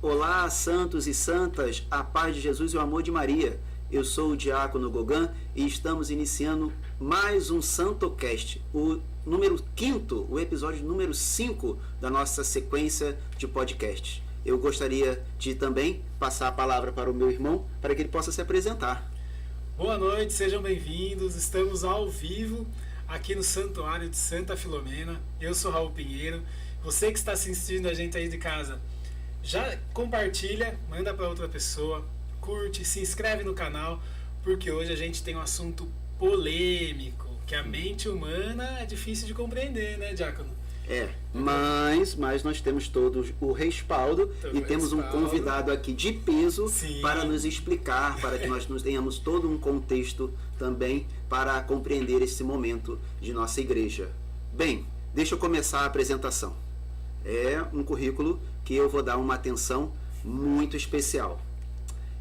Olá, santos e santas, a paz de Jesus e o amor de Maria. Eu sou o Diácono Gogan e estamos iniciando mais um SantoCast, o número 5º, o episódio número 5 da nossa sequência de podcasts. Eu gostaria de também passar a palavra para o meu irmão, para que ele possa se apresentar. Boa noite, sejam bem-vindos. Estamos ao vivo aqui no Santuário de Santa Filomena. Eu sou Raul Pinheiro. Você que está assistindo a gente aí de casa, já compartilha, manda para outra pessoa, curte, se inscreve no canal, porque hoje a gente tem um assunto polêmico, que a mente humana é difícil de compreender, né, Diácono? Mas nós temos todos o respaldo e temos um convidado aqui de peso. Sim. Para nos explicar, para que nós tenhamos todo um contexto também para compreender esse momento de nossa igreja. Bem, deixa eu começar a apresentação. É um currículo que eu vou dar uma atenção muito especial.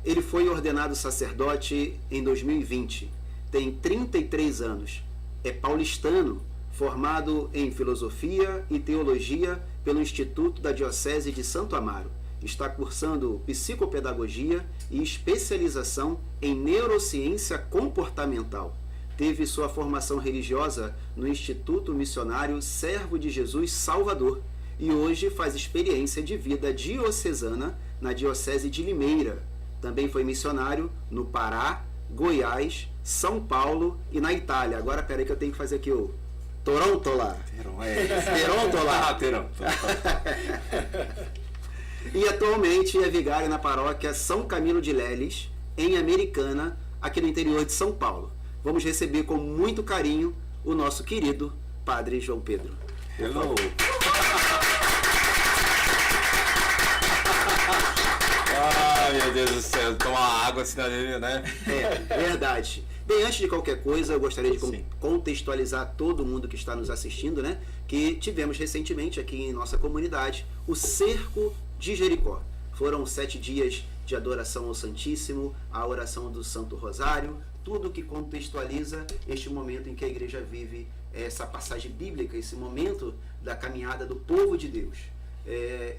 Ele foi ordenado sacerdote em 2020, tem 33 anos, é paulistano, formado em Filosofia e Teologia pelo Instituto da Diocese de Santo Amaro. Está cursando Psicopedagogia e especialização em Neurociência Comportamental. Teve sua formação religiosa no Instituto Missionário Servo de Jesus Salvador e hoje faz experiência de vida diocesana na Diocese de Limeira. Também foi missionário no Pará, Goiás, São Paulo e na Itália. Agora, peraí que eu tenho que fazer aqui o Torontola. E atualmente é vigário na paróquia São Camilo de Leles, em Americana, aqui no interior de São Paulo. Vamos receber com muito carinho o nosso querido Padre João Pedro. Hello! Ai, meu Deus do céu, tomar água assim na dele, né? É, verdade. Bem, antes de qualquer coisa, eu gostaria de contextualizar todo mundo que está nos assistindo, né? Que tivemos recentemente aqui em nossa comunidade o Cerco de Jericó. Foram 7 dias de adoração ao Santíssimo, a oração do Santo Rosário, tudo que contextualiza este momento em que a igreja vive essa passagem bíblica, esse momento da caminhada do povo de Deus.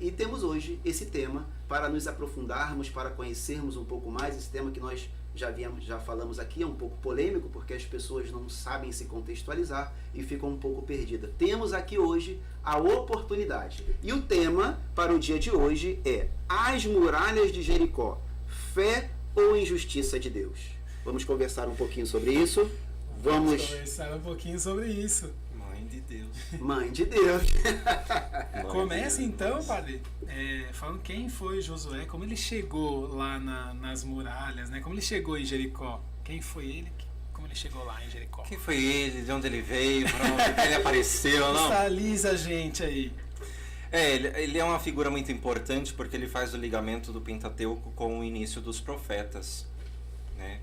E temos hoje esse tema para nos aprofundarmos, para conhecermos um pouco mais esse tema que nós já falamos aqui, é um pouco polêmico, porque as pessoas não sabem se contextualizar e ficam um pouco perdidas. Temos aqui hoje a oportunidade. E o tema para o dia de hoje é As Muralhas de Jericó, fé ou injustiça de Deus? Vamos conversar um pouquinho sobre isso. Vamos conversar um pouquinho sobre isso. Mãe de Deus. Mãe de Deus. Começa então, padre, falando quem foi Josué, como ele chegou lá nas muralhas, né? Como ele chegou em Jericó. Quem foi ele? Como ele chegou lá em Jericó? Quem foi ele? De onde ele veio? Para onde ele apareceu? Não? Cristaliza a gente aí. Ele é uma figura muito importante porque ele faz o ligamento do Pentateuco com o início dos profetas, né,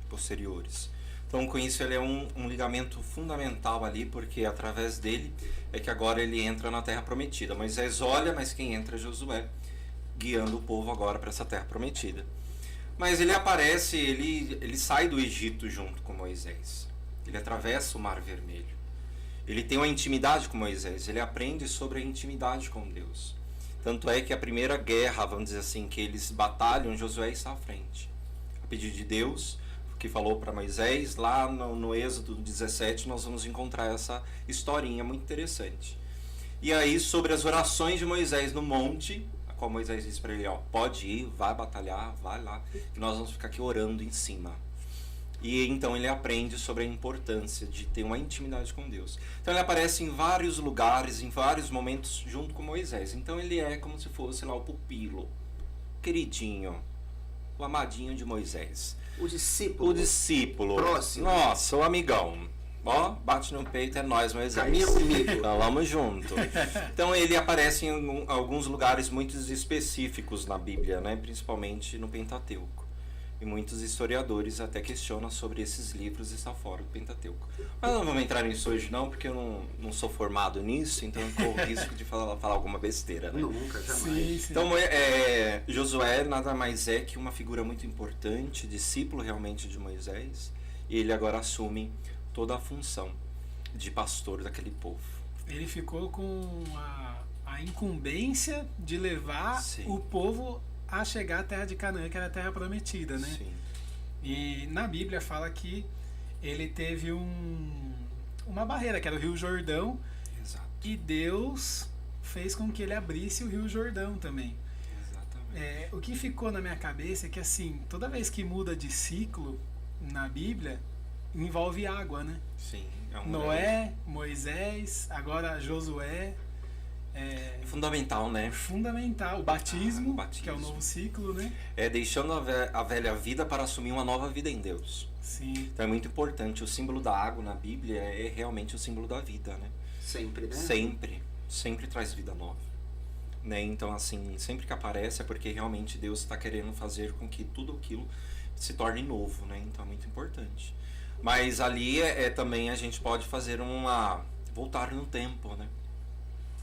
posteriores. Então, com isso, ele é um ligamento fundamental ali, porque através dele é que agora ele entra na Terra Prometida. Moisés olha, mas quem entra é Josué, guiando o povo agora para essa Terra Prometida. Mas ele aparece, ele sai do Egito junto com Moisés. Ele atravessa o Mar Vermelho. Ele tem uma intimidade com Moisés, ele aprende sobre a intimidade com Deus. Tanto é que a primeira guerra, vamos dizer assim, que eles batalham, Josué está à frente. A pedido de Deus, que falou para Moisés, lá no Êxodo 17, nós vamos encontrar essa historinha muito interessante. E aí, sobre as orações de Moisés no monte, a qual Moisés disse para ele, pode ir, vai batalhar, vai lá, e nós vamos ficar aqui orando em cima. E então ele aprende sobre a importância de ter uma intimidade com Deus. Então ele aparece em vários lugares, em vários momentos, junto com Moisés. Então ele é como se fosse lá o pupilo, queridinho, o amadinho de Moisés. O discípulo. Próximo. Nossa, o amigão. Bate no peito, é nós, Moisés. Caminha comigo. Então, vamos junto. Então ele aparece em alguns lugares muito específicos na Bíblia, né? Principalmente no Pentateuco. E muitos historiadores até questionam sobre esses livros estar fora do Pentateuco. Mas não vamos entrar nisso hoje não, porque eu não sou formado nisso, então eu corro o risco de falar alguma besteira, né? Nunca, jamais. Sim. Então Josué nada mais é que uma figura muito importante, discípulo realmente de Moisés, e ele agora assume toda a função de pastor daquele povo. Ele ficou com a incumbência de levar o povo a chegar à terra de Canaã, que era a terra prometida, né? Sim. E na Bíblia fala que ele teve uma barreira, que era o Rio Jordão, Exato. e Deus fez com que ele abrisse o Rio Jordão também. Exatamente. O que ficou na minha cabeça é que, assim, toda vez que muda de ciclo na Bíblia, envolve água, né? Sim. Noé, Moisés, agora Josué. É fundamental, né? Fundamental. O batismo, batismo, que é o novo ciclo, né? Deixando a velha vida para assumir uma nova vida em Deus. Sim. Então é muito importante. O símbolo da água na Bíblia é realmente o símbolo da vida, né? Sempre, né? Sempre traz vida nova. Né? Então, assim, sempre que aparece é porque realmente Deus está querendo fazer com que tudo aquilo se torne novo, né? Então é muito importante. Mas ali também a gente pode fazer voltar no tempo, né?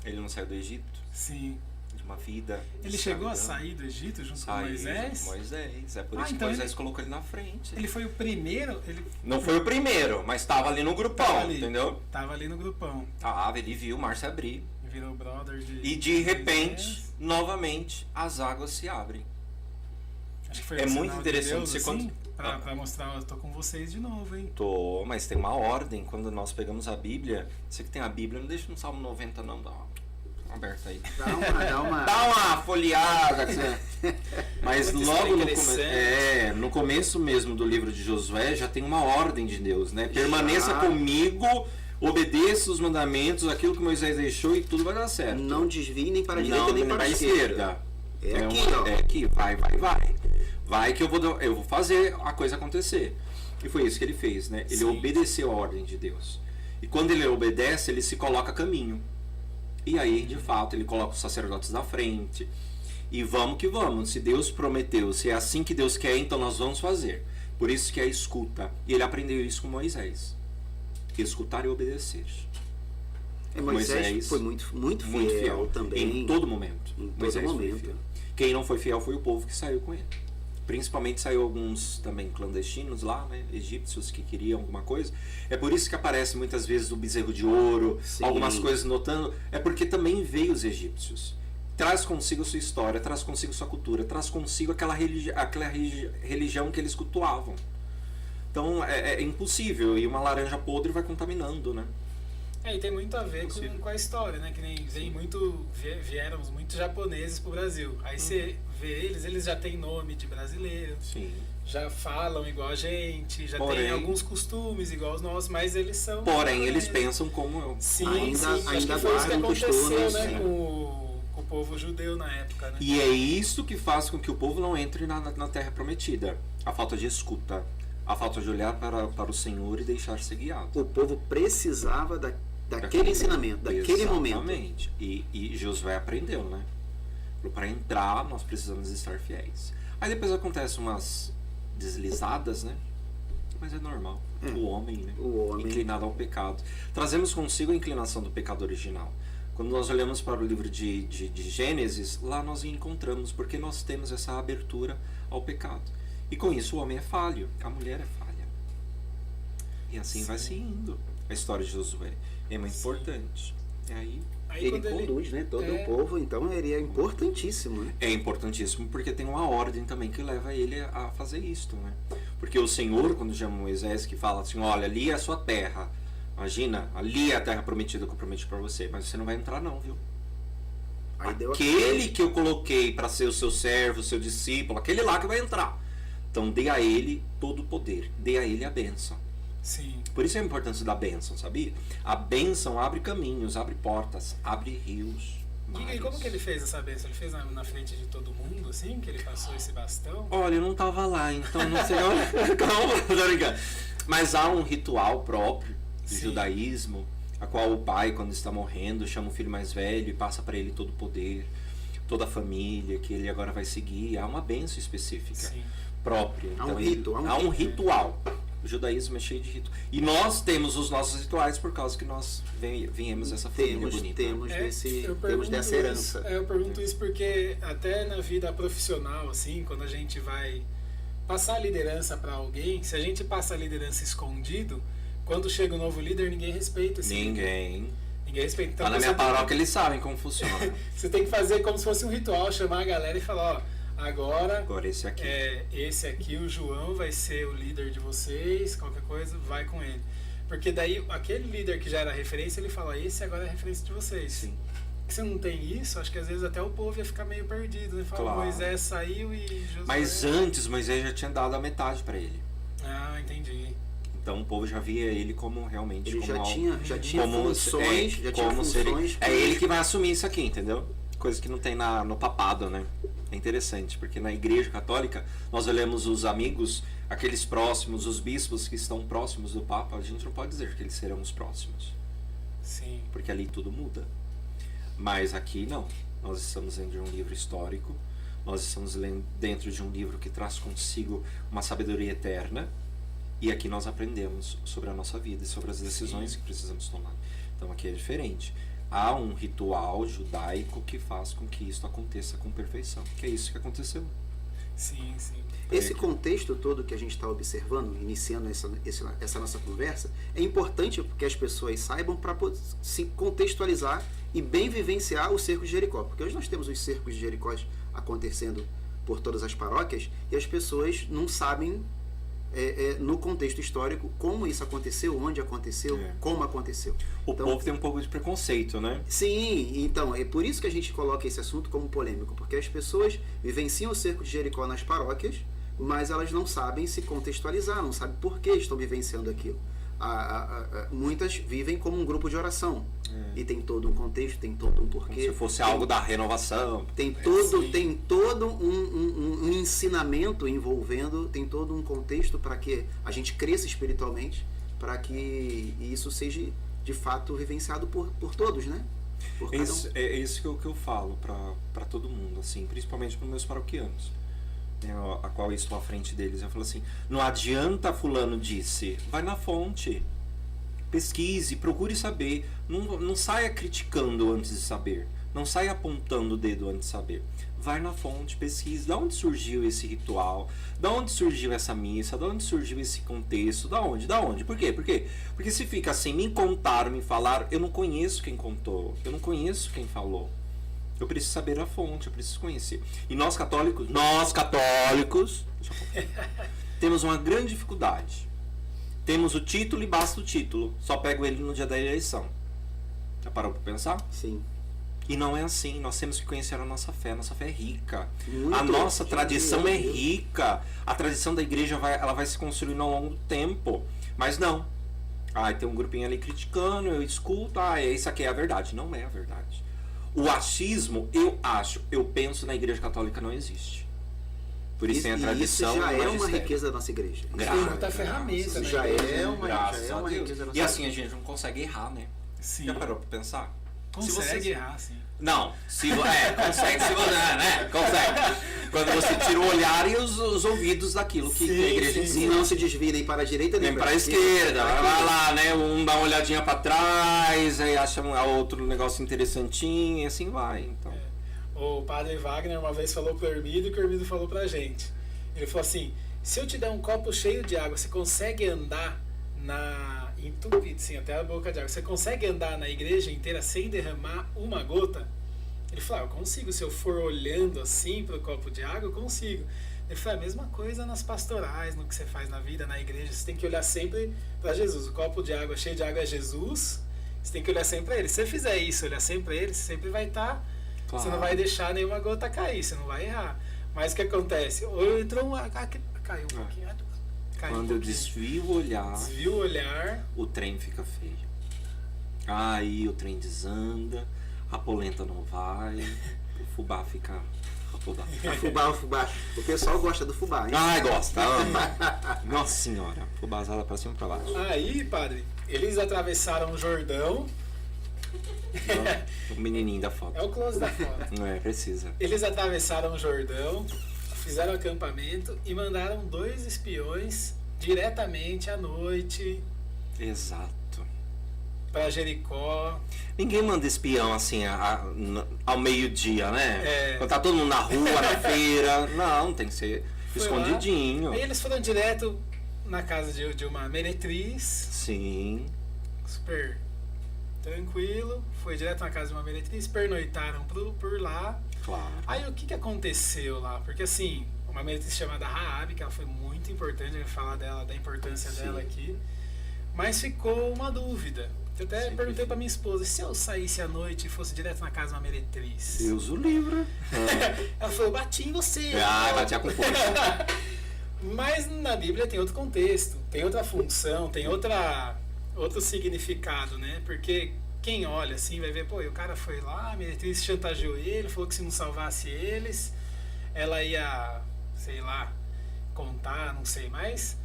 Ele não saiu do Egito? Sim. De uma vida. Ele chegou a sair do Egito junto com Moisés? Moisés. É por isso que então Moisés colocou ele na frente. Ele foi o primeiro? Não foi o primeiro, mas estava ali no grupão, entendeu? Tava ali no grupão. Ele viu o mar se abrir. Virou brother de... E de repente, novamente, as águas se abrem. Acho que foi muito interessante. De Deus, assim, pra mostrar, eu tô com vocês de novo, hein? Mas tem uma ordem. Quando nós pegamos a Bíblia, você que tem a Bíblia, não deixa no Salmo 90 não, dá uma aberta aí. Dá uma folheada. Mas logo no começo mesmo do livro de Josué, já tem uma ordem de Deus, né? Permaneça comigo, obedeça os mandamentos, aquilo que Moisés deixou e tudo vai dar certo. Não desvie nem para a direita nem para a esquerda. É aqui, vai. Vai que eu vou fazer a coisa acontecer. E foi isso que ele fez, né? Ele obedeceu a ordem de Deus. E quando ele obedece, ele se coloca a caminho. E aí, de fato, ele coloca os sacerdotes na frente. E vamos que vamos. Se Deus prometeu, se é assim que Deus quer, então nós vamos fazer. Por isso que é a escuta. E ele aprendeu isso com Moisés. Escutar e obedecer. Moisés foi muito fiel também. Em todo momento. Moisés foi fiel. Quem não foi fiel foi o povo que saiu com ele. Principalmente saiu alguns também clandestinos lá, né? Egípcios que queriam alguma coisa. É por isso que aparece muitas vezes o bezerro de ouro, algumas coisas notando. É porque também veio os egípcios. Traz consigo a sua história, traz consigo sua cultura, traz consigo aquela religião que eles cultuavam. Então é impossível. E uma laranja podre vai contaminando, né? E tem muito a ver com a história, né? Que nem vieram muitos japoneses pro Brasil. Aí você vê eles já têm nome de brasileiro. Sim. Já falam igual a gente, já tem alguns costumes igual os nossos, mas eles são... Porém, eles pensam como eu. Sim, ainda foi isso que aconteceu, né? Com o povo judeu na época, né? E é isso que faz com que o povo não entre na Terra Prometida. A falta de escuta. A falta de olhar para o Senhor e deixar ser guiado. O povo precisava daquele ensinamento, daquele momento. Exatamente. E Josué aprendeu, né? Para entrar, nós precisamos estar fiéis. Aí depois acontecem umas deslizadas, né? Mas é normal. O homem, né? O homem. Inclinado ao pecado. Trazemos consigo a inclinação do pecado original. Quando nós olhamos para o livro de Gênesis, lá nós encontramos, porque nós temos essa abertura ao pecado. E com isso o homem é falho, a mulher é falha. E assim vai se indo a história de Josué. É muito importante. E aí ele conduz, né? Todo o povo, então ele é importantíssimo, né? É importantíssimo porque tem uma ordem também que leva ele a fazer isto, né? Porque o Senhor, quando chama Moisés, que fala assim, olha, ali é a sua terra. Imagina, ali é a terra prometida que eu prometi para você, mas você não vai entrar não, viu? Aquele que eu coloquei para ser o seu servo, o seu discípulo, aquele lá que vai entrar. Então dê a ele todo o poder, dê a ele a bênção. Sim. Por isso é a importância da bênção, sabia? A bênção abre caminhos, abre portas, abre rios. E como que ele fez essa bênção? Ele fez na frente de todo mundo, assim? Que ele passou esse bastão? Olha, eu não estava lá, então não sei onde. Calma, tô brincando. Mas há um ritual próprio do judaísmo, a qual o pai, quando está morrendo, chama o filho mais velho e passa para ele todo o poder, toda a família, que ele agora vai seguir. Há uma bênção específica própria. Então, há um ritual. O judaísmo é cheio de ritual. E nós temos os nossos rituais por causa que nós viemos essa família bonita. Temos dessa herança. Eu pergunto isso porque até na vida profissional, assim, quando a gente vai passar a liderança para alguém, se a gente passa a liderança escondido, quando chega um novo líder, ninguém respeita esse Ninguém respeita. Então, na minha paróquia eles sabem como funciona. Você tem que fazer como se fosse um ritual, chamar a galera e falar, ó, Agora esse aqui. Esse aqui, o João, vai ser o líder de vocês, qualquer coisa, vai com ele. Porque daí, aquele líder que já era referência, ele fala, esse agora é a referência de vocês. Sim. Se você não tem isso, acho que às vezes até o povo ia ficar meio perdido. Né? Fala, Claro. Moisés saiu e Josué... Mas antes, Moisés já tinha dado a metade para ele. Ah, entendi. Então o povo já via ele como realmente... Ele como já tinha como, funções, já tinha funções. É ele que vai assumir isso aqui, entendeu? Coisa que não tem no papado, né? É interessante, porque na Igreja Católica nós olhamos os amigos, aqueles próximos, os bispos que estão próximos do Papa, a gente não pode dizer que eles serão os próximos. Sim. Porque ali tudo muda. Mas aqui não. Nós estamos dentro de um livro histórico, nós estamos dentro de um livro que traz consigo uma sabedoria eterna, e aqui nós aprendemos sobre a nossa vida e sobre as decisões que precisamos tomar. Então aqui é diferente. Há um ritual judaico que faz com que isso aconteça com perfeição, que é isso que aconteceu. Sim, sim. Esse contexto todo que a gente está observando, iniciando essa nossa conversa, é importante porque as pessoas saibam para se contextualizar e bem vivenciar o cerco de Jericó. Porque hoje nós temos os cercos de Jericó acontecendo por todas as paróquias e as pessoas não sabem no contexto histórico como isso aconteceu, onde aconteceu, como aconteceu. O povo tem um pouco de preconceito, né? Sim, então é por isso que a gente coloca esse assunto como polêmico, porque as pessoas vivenciam o cerco de Jericó nas paróquias, mas elas não sabem se contextualizar, não sabem por que estão vivenciando aquilo. Muitas vivem como um grupo de oração e tem todo um contexto, tem todo um porquê. Como se fosse algo da renovação. Tem todo um ensinamento envolvendo, tem todo um contexto para que a gente cresça espiritualmente, para que isso seja de fato vivenciado por todos, né? É isso que eu falo para todo mundo, assim, principalmente para meus paroquianos, a qual eu estou à frente deles. Eu falo assim, não adianta fulano disse, vai na fonte, pesquise, procure saber, não saia criticando antes de saber, não saia apontando o dedo antes de saber, vai na fonte, pesquise, da onde surgiu esse ritual, da onde surgiu essa missa, da onde surgiu esse contexto, da onde, por quê? Porque se fica assim, me contaram, me falaram, eu não conheço quem contou, eu não conheço quem falou. Eu preciso saber a fonte, eu preciso conhecer. E nós católicos, temos uma grande dificuldade. Temos o título e basta o título. Só pego ele no dia da eleição. Já parou para pensar? Sim. E não é assim. Nós temos que conhecer a nossa fé. A nossa fé é rica. Muito a nossa tradição é rica. A tradição da igreja ela vai se construindo ao longo do tempo. Mas não. Tem um grupinho ali criticando, eu escuto, isso aqui é a verdade. Não é a verdade. O achismo, eu penso na Igreja Católica não existe. Por isso tem a tradição. Isso já é uma riqueza da nossa igreja. Tem muita ferramenta, né? Já é uma riqueza da nossa igreja. E assim a gente não consegue errar, né? Sim. Já parou pra pensar? Consegue errar, sim. Não, consegue se você, né? Consegue. Quando você tira o olhar e os ouvidos daquilo que a igreja ensina. E não se desvia nem para a direita nem para a esquerda. Vai lá, né? Um dá uma olhadinha para trás, aí acha outro negócio interessantinho, e assim vai. Então. O padre Wagner uma vez falou pro Hermídio e o Hermídio falou pra gente. Ele falou assim, se eu te der um copo cheio de água, você consegue andar entupido, sim, até a boca de água. Você consegue andar na igreja inteira sem derramar uma gota? Ele falou, eu consigo. Se eu for olhando assim para o copo de água, eu consigo. Ele falou, a mesma coisa nas pastorais, no que você faz na vida, na igreja. Você tem que olhar sempre para Jesus. O copo de água, cheio de água, é Jesus. Você tem que olhar sempre para ele. Se você fizer isso, olhar sempre para ele, você sempre vai estar... Claro. Você não vai deixar nenhuma gota cair, você não vai errar. Mas o que acontece? Ou entrou caiu um pouquinho. Quando eu desvio o olhar, o trem fica feio. Aí o trem desanda, a polenta não vai, o fubá fica... Fubá. O pessoal gosta do fubá, hein? Gosta. Nossa senhora, fubazada pra cima e pra baixo. Aí, padre, eles atravessaram o Jordão. O menininho da foto. É o close da foto. Não é, precisa. Eles atravessaram o Jordão, fizeram acampamento e mandaram 2 espiões diretamente à noite. Exato. Pra Jericó. Ninguém manda espião assim ao meio-dia, né? Quando tá todo mundo na rua, na feira. Não, tem que ser escondidinho. Aí eles foram direto na casa de uma meretriz. Sim. Super tranquilo. Foi direto na casa de uma meretriz. Pernoitaram por lá. Claro. Aí o que aconteceu lá? Porque assim, uma meretriz chamada Raabe, que ela foi muito importante, eu vou falar dela, da importância dela aqui, mas ficou uma dúvida. Eu até perguntei pra minha esposa, e se eu saísse à noite e fosse direto na casa de uma meretriz? Deus o livre. Ela falou, bati em você. Batia com força. Mas na Bíblia tem outro contexto, tem outra função, tem outro significado, né? Porque quem olha assim vai ver, pô, e o cara foi lá, a meretriz chantageou ele, falou que se não salvasse eles, ela ia, sei lá, contar, não sei mais.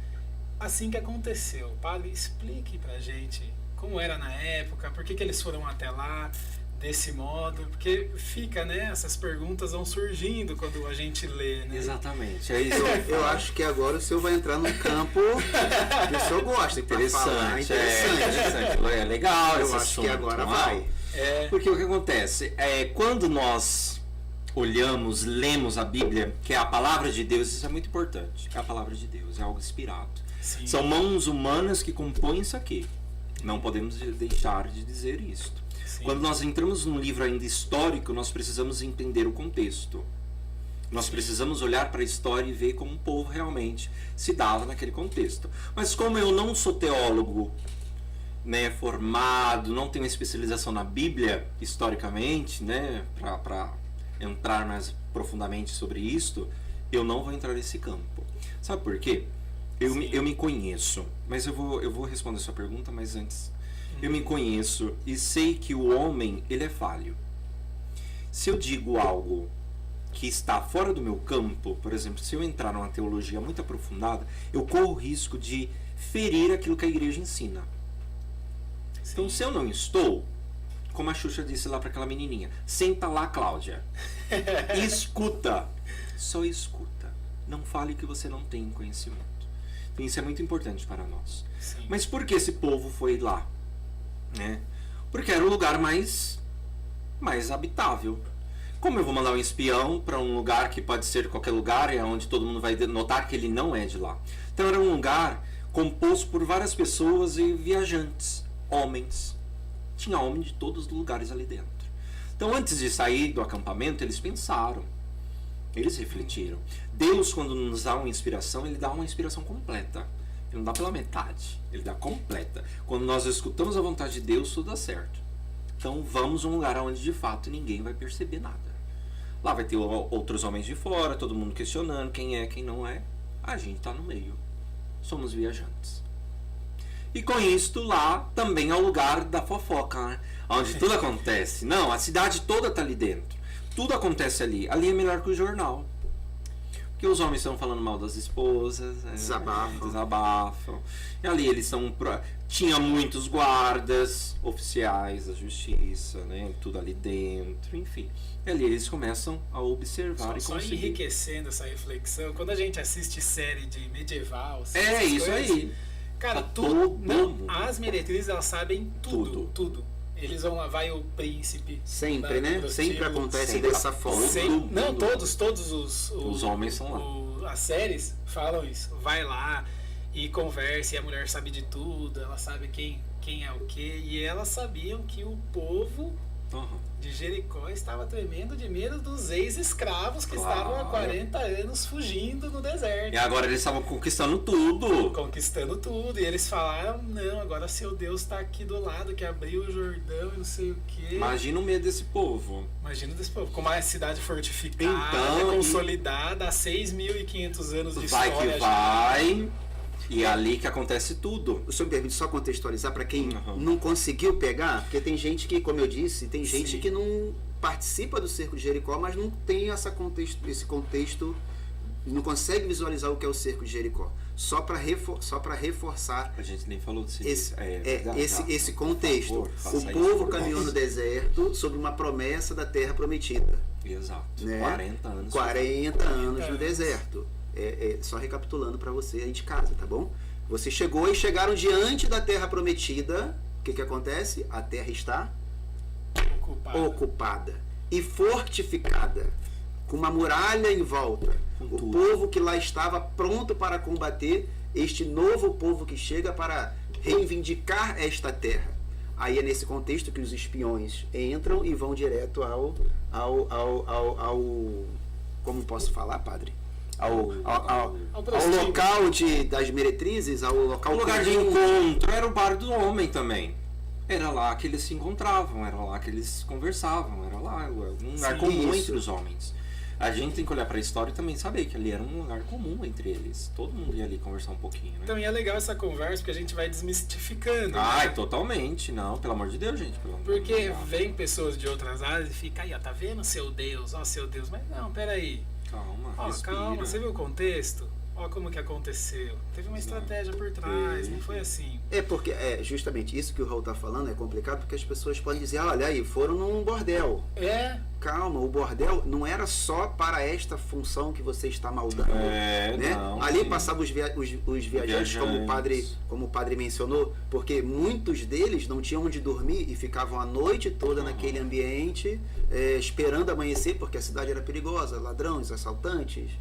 Assim que aconteceu. Padre, explique pra gente como era na época, por que eles foram até lá desse modo, porque fica, né, essas perguntas vão surgindo quando a gente lê, né? Exatamente, é isso. Eu acho que agora o senhor vai entrar num campo que o senhor gosta. Interessante. É legal eu esse acho assunto, que agora vai. Porque o que acontece? Quando nós olhamos, lemos a Bíblia, que é a palavra de Deus, isso é muito importante. É a palavra de Deus, é algo inspirado. Sim. São mãos humanas que compõem isso aqui. Não podemos deixar de dizer isto. Sim. Quando nós entramos num livro ainda histórico, nós precisamos entender o contexto. Nós precisamos olhar para a história e ver como o povo realmente se dava naquele contexto. Mas como eu não sou teólogo, né, formado, não tenho especialização na Bíblia, historicamente, né, para entrar mais profundamente sobre isto, eu não vou entrar nesse campo. Sabe por quê? Eu me conheço, mas eu vou responder a sua pergunta, mas antes. Eu me conheço e sei que o homem, ele é falho. Se eu digo algo que está fora do meu campo, por exemplo, se eu entrar numa teologia muito aprofundada, eu corro o risco de ferir aquilo que a igreja ensina. Sim. Então, se eu não estou, como a Xuxa disse lá para aquela menininha, senta lá, Cláudia, e escuta, só escuta. Não fale que você não tem conhecimento. Então, isso é muito importante para nós. Sim. Mas por que esse povo foi lá? Né? Porque era o lugar mais habitável. Como eu vou mandar um espião para um lugar que pode ser qualquer lugar, é onde todo mundo vai notar que ele não é de lá. Então era um lugar composto por várias pessoas e viajantes, homens. Tinha homem de todos os lugares ali dentro. Então antes de sair do acampamento, eles pensaram. Eles refletiram. Deus, quando nos dá uma inspiração, ele dá uma inspiração completa. Ele não dá pela metade, ele dá completa. Quando nós escutamos a vontade de Deus, tudo dá certo. Então vamos a um lugar onde de fato ninguém vai perceber nada. Lá vai ter outros homens de fora, todo mundo questionando quem é, quem não é. A gente está no meio. Somos viajantes. E com isto lá também é o lugar da fofoca, né? Onde tudo acontece. Não, a cidade toda está ali dentro. Tudo acontece ali. Ali é melhor que o jornal. Porque os homens estão falando mal das esposas. Desabafam. E ali eles estão... Tinha muitos guardas, oficiais da justiça, né? Tudo ali dentro, enfim. E ali eles começam a observar só enriquecendo essa reflexão. Quando a gente assiste série de medieval... isso coisas, aí. Cara, as meretrizes, elas sabem tudo. Eles vão lá, vai o príncipe. Sempre, né? Sempre acontece dessa forma. Não, todos os homens são lá. As séries falam isso. Vai lá e conversa, e a mulher sabe de tudo, ela sabe quem é o quê. E elas sabiam que o povo de Jericó estava tremendo de medo dos ex-escravos que estavam há 40 anos fugindo no deserto. E agora eles estavam conquistando tudo. Conquistando tudo. E eles falaram, não, agora seu Deus está aqui do lado, que abriu o Jordão e não sei o quê. Imagina o medo desse povo. Como a cidade fortificada, consolidada, há 6.500 anos de história. Vai que vai. E é ali que acontece tudo. O senhor me permite só contextualizar para quem não conseguiu pegar? Porque tem gente que, como eu disse, tem gente que não participa do cerco de Jericó, mas não tem esse contexto, não consegue visualizar o que é o cerco de Jericó. Só para reforçar. A gente nem falou disso. Esse contexto. O povo caminhou no deserto sobre uma promessa da terra prometida. Exato. Né? 40 anos. 40 anos no deserto. Só recapitulando para você aí de casa, tá bom? Você chegou e chegaram diante da terra prometida. O que acontece? A terra está ocupada e fortificada, com uma muralha em volta. O povo que lá estava pronto para combater este novo povo que chega para reivindicar esta terra. Aí é nesse contexto que os espiões entram e vão direto ao como posso falar, padre? Ao local das meretrizes, ao local... O lugar de encontro era o bar do homem também. Era lá que eles se encontravam, era lá que eles conversavam, era lá um lugar comum entre os homens. A gente tem que olhar para a história e também saber que ali era um lugar comum entre eles. Todo mundo ia ali conversar um pouquinho, né? Então, e é legal essa conversa porque a gente vai desmistificando. Ai, né? Totalmente. Não, pelo amor de Deus, gente. Porque vem pessoas de outras áreas e fica aí, ó, tá vendo seu Deus, ó, seu Deus. Mas não, peraí. Calma, Ó, respira. calma, você viu o contexto? Ó como que aconteceu. Teve uma estratégia por trás, não foi assim. É porque, justamente isso que o Raul tá falando é complicado, porque as pessoas podem dizer, olha aí, foram num bordel. Calma, o bordel não era só para esta função que você está maldando. Né? Não, ali passavam os viajantes, como o padre mencionou, porque muitos deles não tinham onde dormir e ficavam a noite toda naquele ambiente, esperando amanhecer, porque a cidade era perigosa, ladrões, assaltantes,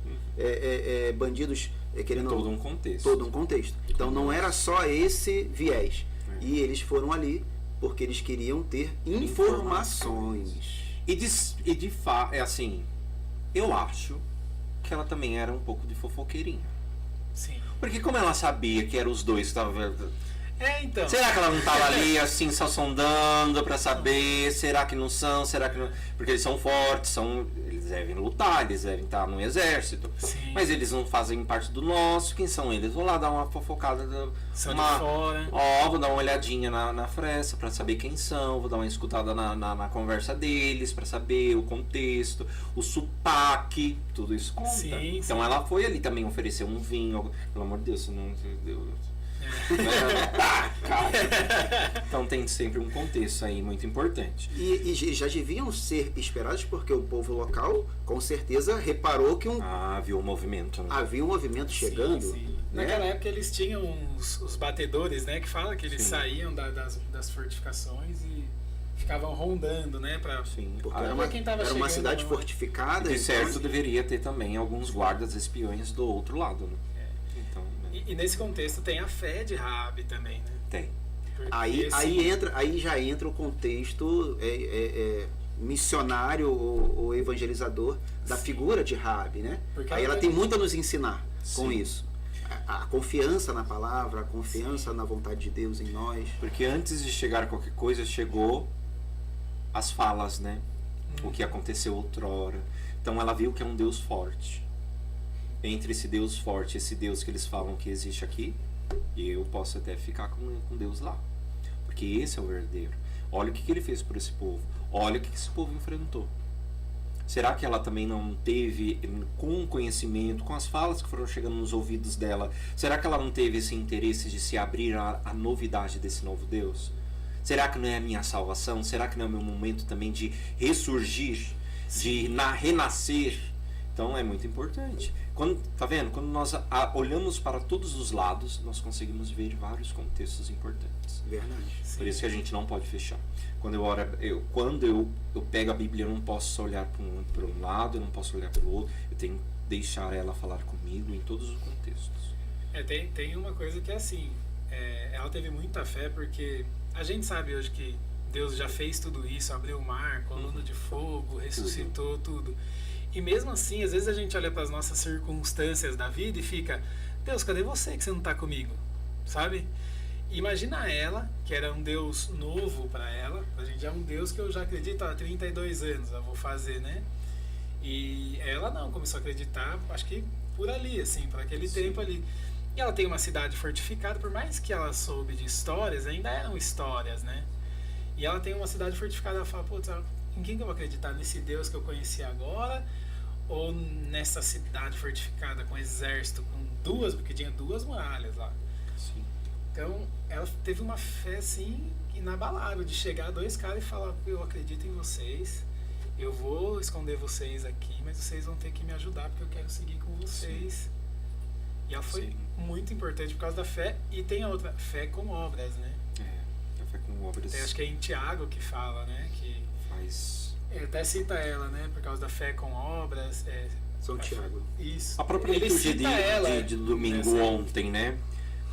bandidos querendo... Todo um contexto. Todo um contexto. Então não era só esse viés. E eles foram ali porque eles queriam ter informações. E de fato, assim, eu acho que ela também era um pouco de fofoqueirinha. Sim. Porque como ela sabia que eram os dois que estavam... Então. Será que ela não estava ali assim, só sondando pra saber? Será que não são? Será que não... Porque eles são fortes, eles devem lutar, eles devem estar no exército. Sim. Mas eles não fazem parte do nosso. Quem são eles? Vou lá dar uma fofocada. São de fora. Vou dar uma olhadinha na fresta pra saber quem são. Vou dar uma escutada na conversa deles pra saber o contexto, o sotaque, tudo isso conta. Sim, então ela foi ali também oferecer um vinho. Pelo amor de Deus, não... Então tem sempre um contexto aí muito importante. E já deviam ser esperados porque o povo local com certeza reparou que havia um movimento, né? Havia um movimento chegando. Sim. Né? Naquela época eles tinham os batedores, né? Que fala que eles saíam das fortificações e ficavam rondando, né? Porque era uma cidade fortificada. De certo deveria ter também alguns guardas espiões do outro lado, né? E nesse contexto tem a fé de Raabe também, né? Tem. Aí já entra o contexto missionário ou evangelizador da figura de Raabe, né? Porque aí ela tem muito a nos ensinar com isso. A confiança na palavra, a confiança na vontade de Deus em nós. Porque antes de chegar a qualquer coisa, chegou as falas, né? O que aconteceu outrora. Então ela viu que é um Deus forte. Entre esse Deus forte, esse Deus que eles falam que existe aqui, e eu posso até ficar com Deus lá. Porque esse é o verdadeiro. Olha o que ele fez por esse povo. Olha o que esse povo enfrentou. Será que ela também não teve, com o conhecimento, com as falas que foram chegando nos ouvidos dela, será que ela não teve esse interesse de se abrir à novidade desse novo Deus? Será que não é a minha salvação? Será que não é o meu momento também de ressurgir, de renascer? Então é muito importante. Tá vendo? Quando nós olhamos para todos os lados, nós conseguimos ver vários contextos importantes. Verdade. Por isso que a gente não pode fechar. Quando eu pego a Bíblia, eu não posso só olhar para um lado, eu não posso olhar para o outro. Eu tenho que deixar ela falar comigo em todos os contextos. Tem uma coisa que é assim, ela teve muita fé porque a gente sabe hoje que Deus já fez tudo isso, abriu o mar, coluna de fogo, ressuscitou tudo. E mesmo assim, às vezes a gente olha para as nossas circunstâncias da vida e fica, Deus, cadê você que você não está comigo? Sabe? Imagina ela, que era um Deus novo para ela, a gente é um Deus que eu já acredito há 32 anos, eu vou fazer, né? E ela não, começou a acreditar, acho que por ali, assim, por aquele tempo ali. E ela tem uma cidade fortificada, por mais que ela soube de histórias, ainda eram histórias, né? E ela tem uma cidade fortificada, ela fala, putz, em quem que eu vou acreditar? Nesse Deus que eu conheci agora? Ou nessa cidade fortificada com exército, porque tinha 2 muralhas lá. Sim. Então, ela teve uma fé, assim, inabalável, de chegar a 2 caras e falar, eu acredito em vocês, eu vou esconder vocês aqui, mas vocês vão ter que me ajudar, porque eu quero seguir com vocês. Sim. E ela foi muito importante por causa da fé, e tem a outra, fé com obras, né? A fé com obras. Acho que é em Tiago que fala, né? Que faz... até cita ela, né? Por causa da fé com obras. São Tiago. Isso. A própria liturgia de domingo ontem, né?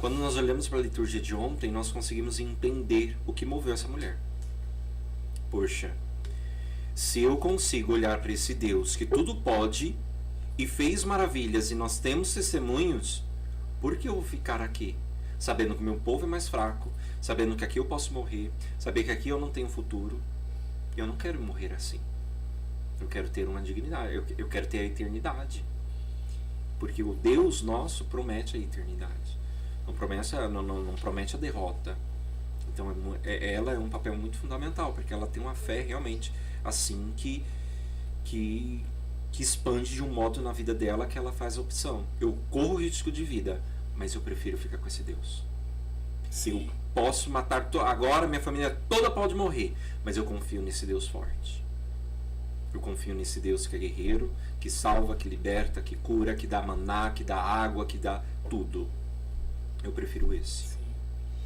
Quando nós olhamos para a liturgia de ontem, nós conseguimos entender o que moveu essa mulher. Poxa, se eu consigo olhar para esse Deus que tudo pode e fez maravilhas e nós temos testemunhos, por que eu vou ficar aqui? Sabendo que o meu povo é mais fraco, sabendo que aqui eu posso morrer, saber que aqui eu não tenho futuro. Eu não quero morrer assim. Eu quero ter uma dignidade, eu quero ter a eternidade. Porque o Deus nosso promete a eternidade. Não promete a derrota. Então ela é um papel muito fundamental, porque ela tem uma fé realmente assim que expande de um modo na vida dela que ela faz a opção. Eu corro risco de vida, mas eu prefiro ficar com esse Deus. Sim. Eu posso matar agora, minha família toda pode morrer, mas eu confio nesse Deus forte. Eu confio nesse Deus que é guerreiro, que salva, que liberta, que cura, que dá maná, que dá água, que dá tudo. Eu prefiro esse. Sim.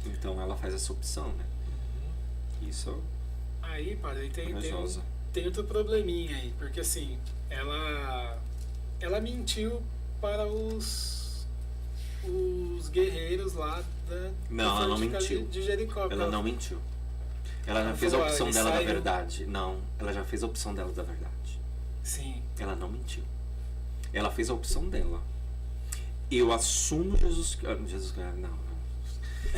Então ela faz essa opção, né? Isso. Aí, padre, tem outro probleminha aí, porque assim, ela mentiu para os guerreiros lá Não, ela não mentiu. de Jericó. Ela não mentiu. Ela já fez a opção dela da verdade. Não, ela já fez a opção dela da verdade. Sim. Ela não mentiu. Ela fez a opção dela. Eu assumo Jesus. Não.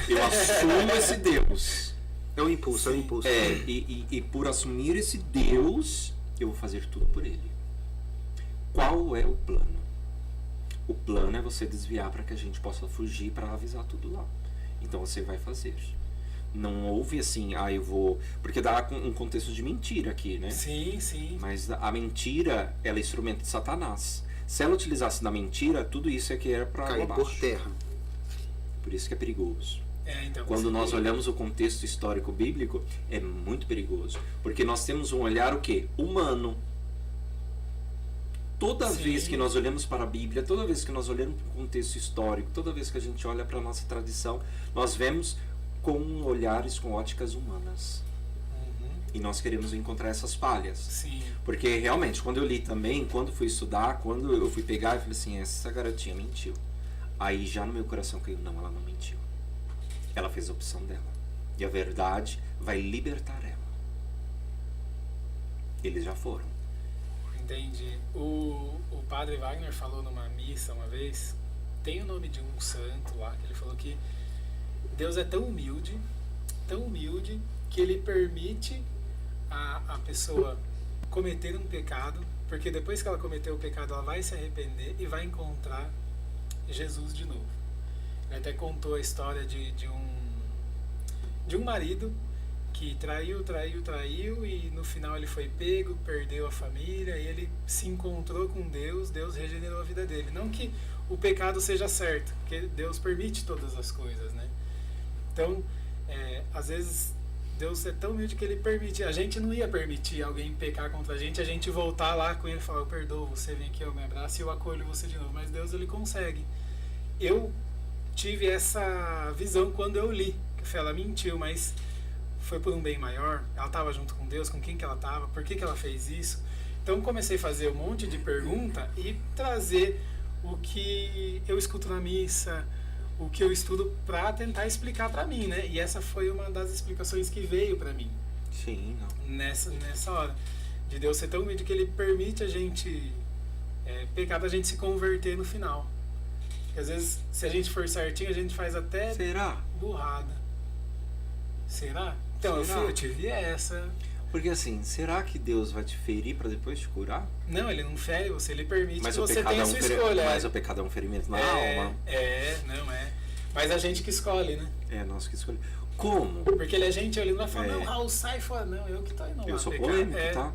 Eu assumo esse Deus. É o impulso, Sim. É o impulso. E por assumir esse Deus, eu vou fazer tudo por ele. Qual é o plano? O plano é você desviar para que a gente possa fugir para avisar tudo lá. Então você vai fazer. Não houve assim, eu vou... Porque dá um contexto de mentira aqui, né? Sim, sim. Mas a mentira, ela é instrumento de Satanás. Se ela utilizasse da mentira, tudo isso é que era para cair por terra. Por isso que é perigoso. Então, Quando nós olhamos o contexto histórico bíblico, é muito perigoso. Porque nós temos um olhar o quê? Humano. Toda vez que nós olhamos para a Bíblia, toda vez que nós olhamos para o contexto histórico, toda vez que a gente olha para a nossa tradição, nós vemos com olhares, com óticas humanas. E nós queremos encontrar essas falhas. Sim. Porque realmente, quando eu li também, quando fui estudar, quando eu fui pegar, eu falei assim, essa garotinha mentiu. Aí já no meu coração caiu, não, ela não mentiu. Ela fez a opção dela. E a verdade vai libertar ela. Eles já foram. Entendi. O padre Wagner falou numa missa uma vez, tem o nome de um santo lá, que ele falou que Deus é tão humilde, que ele permite a pessoa cometer um pecado, porque depois que ela cometeu o pecado, ela vai se arrepender e vai encontrar Jesus de novo. Ele até contou a história de um marido que traiu e no final ele foi pego, perdeu a família e ele se encontrou com Deus regenerou a vida dele. Não que o pecado seja certo, porque Deus permite todas as coisas, né? Então, às vezes Deus é tão humilde que ele permite. A gente não ia permitir alguém pecar contra a gente voltar lá com ele e falar, eu perdoo você, vem aqui, eu me abraço e eu acolho você de novo. Mas Deus, ele consegue. Eu tive essa visão quando eu li, que ela mentiu, mas foi por um bem maior. Ela estava junto com Deus, com quem que ela estava, por que ela fez isso. Então comecei a fazer um monte de pergunta e trazer o que eu escuto na missa, o que eu estudo para tentar explicar para mim, né? E essa foi uma das explicações que veio para mim. Sim, não. Nessa hora. De Deus ser tão humilde que ele permite a gente pecar pra gente se converter no final. Porque às vezes, se a gente for certinho, a gente faz até burrada. Será? Então, eu tive essa. Porque assim, será que Deus vai te ferir para depois te curar? Não, ele não fere você, ele permite mas que você tenha a sua escolha. Mas o pecado é um ferimento na alma. Não é. Mas a gente que escolhe, né? É, nós que escolhemos. Como? Porque ele é gentil, ele não vai falar, não, Raul, sai fora. Não, eu que tô indo lá. Eu sou polêmico, tá?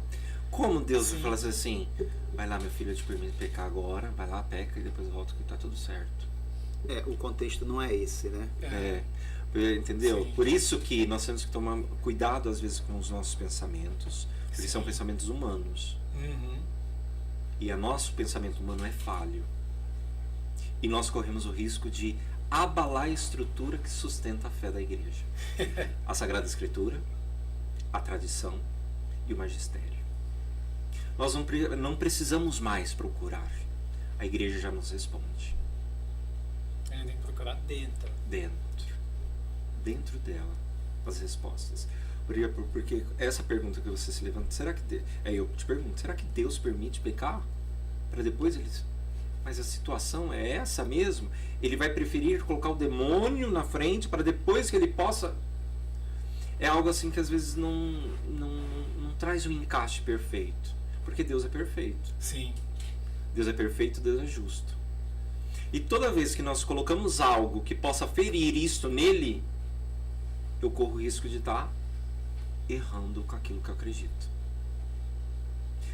Como Deus fala assim, vai lá, meu filho, eu te permito pecar agora, vai lá, peca e depois volta que tá tudo certo. O contexto não é esse, né? Entendeu? Sim. Por isso que nós temos que tomar cuidado às vezes com os nossos pensamentos, porque são pensamentos humanos. E o nosso pensamento humano é falho. E nós corremos o risco de abalar a estrutura que sustenta a fé da igreja. A Sagrada Escritura, a tradição e o magistério. Nós não precisamos mais procurar. A igreja já nos responde. Tem que procurar para dentro. Dentro dela, as respostas. Porque essa pergunta que você se levanta, será que eu te pergunto, será que Deus permite pecar para depois eles? Mas a situação é essa mesmo? Ele vai preferir colocar o demônio na frente para depois que ele possa? É algo assim que às vezes não traz um encaixe perfeito, porque Deus é perfeito. Sim. Deus é perfeito, Deus é justo. E toda vez que nós colocamos algo que possa ferir isto nele, eu corro o risco de estar errando com aquilo que eu acredito.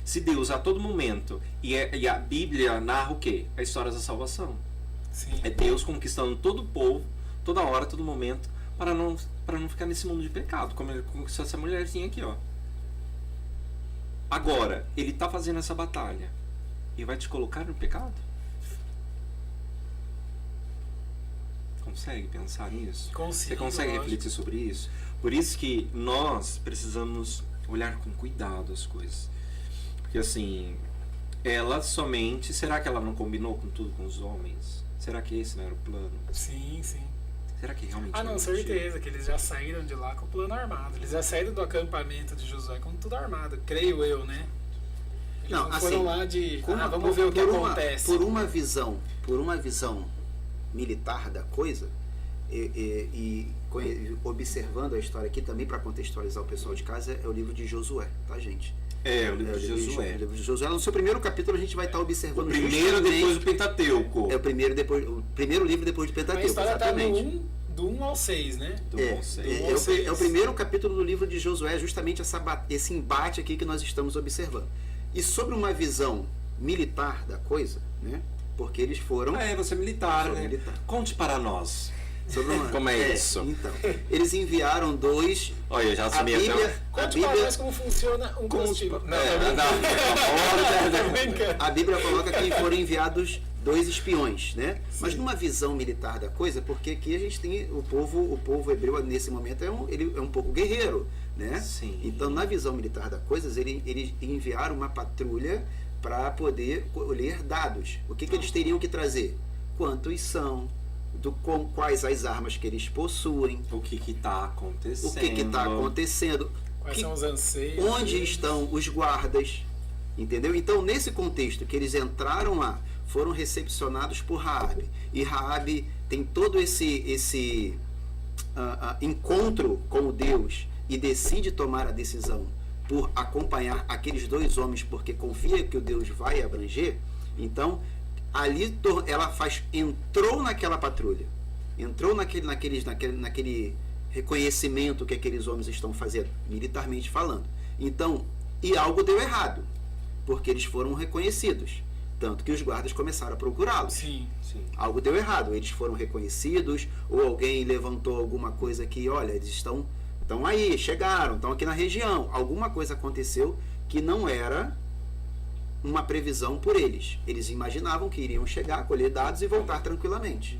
Se Deus a todo momento, e a Bíblia narra o quê? A história da salvação. Sim. É Deus conquistando todo o povo, toda hora, todo momento, para não ficar nesse mundo de pecado, como ele conquistou essa mulherzinha aqui, ó. Agora, ele está fazendo essa batalha e vai te colocar no pecado? Consegue pensar nisso? Consigo, Você consegue refletir sobre isso? Por isso que nós precisamos olhar com cuidado as coisas. Porque assim, ela somente... Será que ela não combinou com tudo com os homens? Será que esse não era o plano? Sim. Será que realmente Ah, não, era certeza, que eles já saíram de lá com o plano armado. Eles já saíram do acampamento de Josué com tudo armado, creio eu, né? Eles não foram lá de... vamos ver o que acontece. Por uma visão militar da coisa, e observando a história aqui também para contextualizar o pessoal de casa, é o livro de Josué, tá, gente? É, o livro de Josué. O livro de Josué, no seu primeiro capítulo a gente vai estar observando o primeiro depois do Pentateuco. É o primeiro livro depois do Pentateuco. A história exatamente. Tá do 1 ao 6, né? É o primeiro capítulo do livro de Josué, justamente esse embate aqui que nós estamos observando. E sobre uma visão militar da coisa, né? Porque eles foram... você é militar, né? Militar. Conte para nós. Como é isso? Então, eles enviaram 2... Olha, eu já assumi a Bíblia. Conte para nós como funciona um combustível. A Bíblia coloca que foram enviados 2 espiões, né? Sim. Mas numa visão militar da coisa, porque aqui a gente tem o povo hebreu nesse momento ele é um pouco guerreiro, né? Sim. Então, na visão militar da coisa, eles enviaram uma patrulha para poder colher dados. O que eles teriam que trazer? Quantos são? Quais as armas que eles possuem? O que está acontecendo? O que está acontecendo? Quais são os anseios? Onde estão os guardas? Entendeu? Então, nesse contexto que eles entraram lá, foram recepcionados por Raabe. E Raabe tem todo esse encontro com Deus e decide tomar a decisão por acompanhar aqueles 2 homens, porque confia que o Deus vai abranger. Então, ali ela entrou naquela patrulha, entrou naquele reconhecimento que aqueles homens estão fazendo, militarmente falando. Então, e algo deu errado, porque eles foram reconhecidos, tanto que os guardas começaram a procurá-los. Sim. Algo deu errado, eles foram reconhecidos, ou alguém levantou alguma coisa que, olha, eles estão aí, chegaram, estão aqui na região. Alguma coisa aconteceu que não era uma previsão por eles. Eles imaginavam que iriam chegar, colher dados e voltar tranquilamente.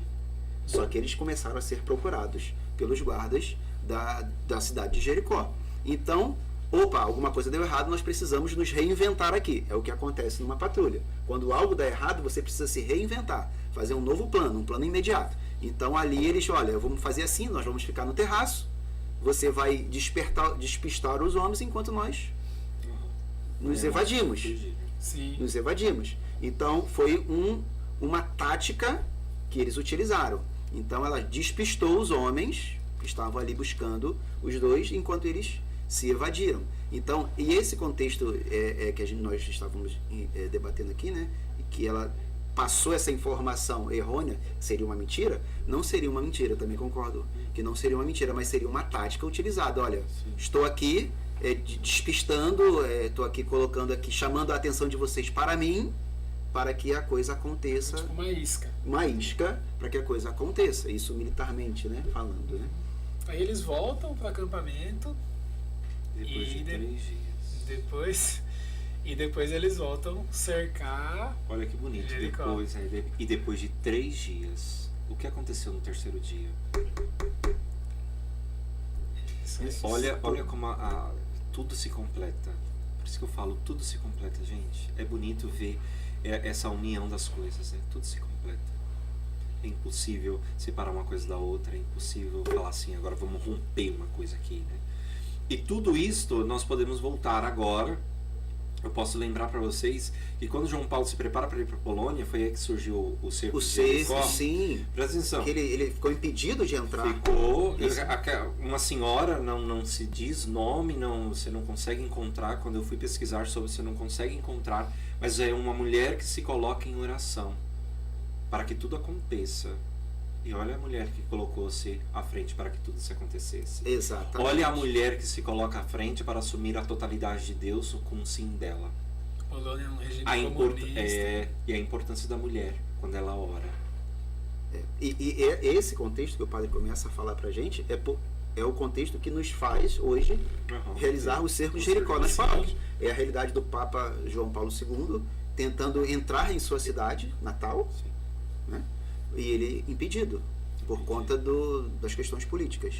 Só que eles começaram a ser procurados pelos guardas da cidade de Jericó. Então, alguma coisa deu errado, nós precisamos nos reinventar aqui. É o que acontece numa patrulha. Quando algo dá errado, você precisa se reinventar, fazer um novo plano, um plano imediato. Então ali eles, olha, vamos fazer assim, nós vamos ficar no terraço, você vai despistar os homens enquanto nós nos evadimos. Sim. Nos evadimos. Então foi uma tática que eles utilizaram. Então ela despistou os homens que estavam ali buscando os 2 enquanto eles se evadiram. Então, e esse contexto que nós estávamos debatendo aqui, né? Que ela passou essa informação errônea, seria uma mentira? Não seria uma mentira, eu também concordo que não seria uma mentira, mas seria uma tática utilizada. Olha, estou aqui despistando, estou aqui colocando aqui, chamando a atenção de vocês para mim, para que a coisa aconteça. Tipo uma isca. Uma isca para que a coisa aconteça. Isso militarmente, né? Falando, né? Aí eles voltam para o acampamento. Depois de 3 dias. Depois eles voltam cercar. Olha que bonito. Depois de 3 dias. O que aconteceu no 3º dia? Olha como tudo se completa. Por isso que eu falo, tudo se completa, gente. É bonito ver essa união das coisas, né? Tudo se completa. É impossível separar uma coisa da outra, é impossível falar assim, agora vamos romper uma coisa aqui, né? E tudo isto nós podemos voltar agora. Eu posso lembrar para vocês que quando João Paulo se prepara para ir para a Polônia, foi aí que surgiu o cerco de Jericó. Sim. Presta atenção. Que ele ficou impedido de entrar. Ficou. Uma senhora, não se diz nome, você não consegue encontrar. Quando eu fui pesquisar sobre, você não consegue encontrar. Mas é uma mulher que se coloca em oração para que tudo aconteça. E olha a mulher que colocou-se à frente para que tudo isso acontecesse. Exatamente. Olha a mulher que se coloca à frente para assumir a totalidade de Deus com o sim dela. Polônia é um regime comunista. E a importância da mulher quando ela ora. E esse contexto que o padre começa a falar pra gente é o contexto que nos faz hoje realizar o cerco de Jericó. Nós falamos. É a realidade do Papa João Paulo II tentando entrar em sua cidade natal, né? E ele impedido por conta das questões políticas.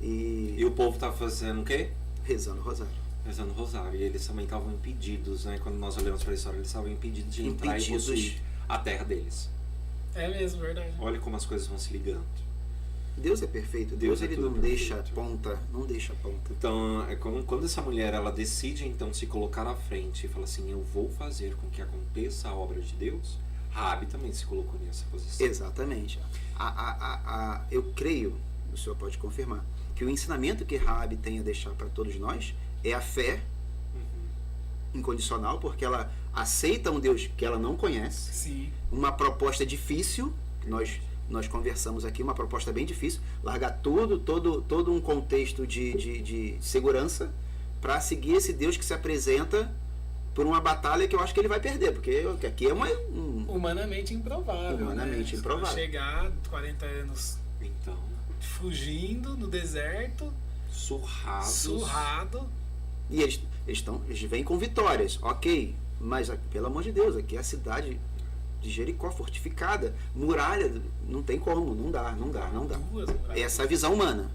E o povo está fazendo o quê? Rezando o rosário. Rezando o rosário. E eles também estavam impedidos, né? Quando nós olhamos para a história, eles estavam impedidos de entrar e possuir a terra deles. É mesmo, verdade. Olha como as coisas vão se ligando. Deus é perfeito. Deus ele não deixa ponta. Então, é como quando essa mulher ela decide então se colocar à frente e fala assim, eu vou fazer com que aconteça a obra de Deus. Raabe também se colocou nessa posição. Exatamente. Eu creio, o senhor pode confirmar, que o ensinamento que Raabe tem a deixar para todos nós é a fé incondicional, porque ela aceita um Deus que ela não conhece. Sim. Uma proposta difícil, que nós conversamos aqui, uma proposta bem difícil, largar todo um contexto de segurança para seguir esse Deus que se apresenta por uma batalha que eu acho que ele vai perder, porque aqui é humanamente improvável. Humanamente improvável. Chegar 40 anos então, fugindo no deserto, surrado. E eles vêm com vitórias, ok, mas pelo amor de Deus, aqui é a cidade de Jericó, fortificada, muralha, não tem como, não dá. Essa é a visão humana.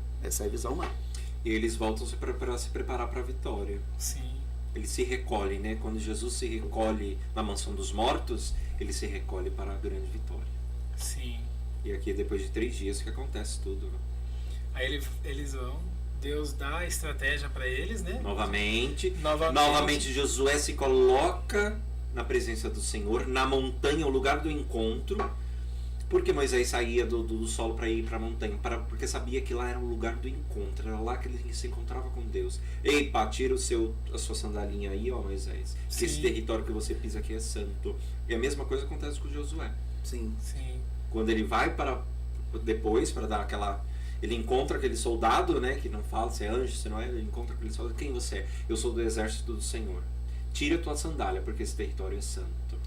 E eles voltam para se preparar para a vitória. Sim. Eles se recolhem, né? Quando Jesus se recolhe na mansão dos mortos, ele se recolhe para a grande vitória. Sim. E aqui é depois de 3 dias que acontece tudo. Aí eles vão, Deus dá a estratégia para eles, né? Novamente, Josué se coloca na presença do Senhor, na montanha, o lugar do encontro. Porque Moisés saía do solo para ir para a montanha? Porque sabia que lá era o lugar do encontro, era lá que ele se encontrava com Deus. Ei, pá, tira a sua sandalinha aí, ó Moisés, que esse território que você pisa aqui é santo. E a mesma coisa acontece com Josué. Sim. Quando ele vai depois para dar aquela... Ele encontra aquele soldado, né, que não fala se é anjo, se não é, ele encontra aquele soldado. Quem você é? Eu sou do exército do Senhor. Tira a tua sandália, porque esse território é santo.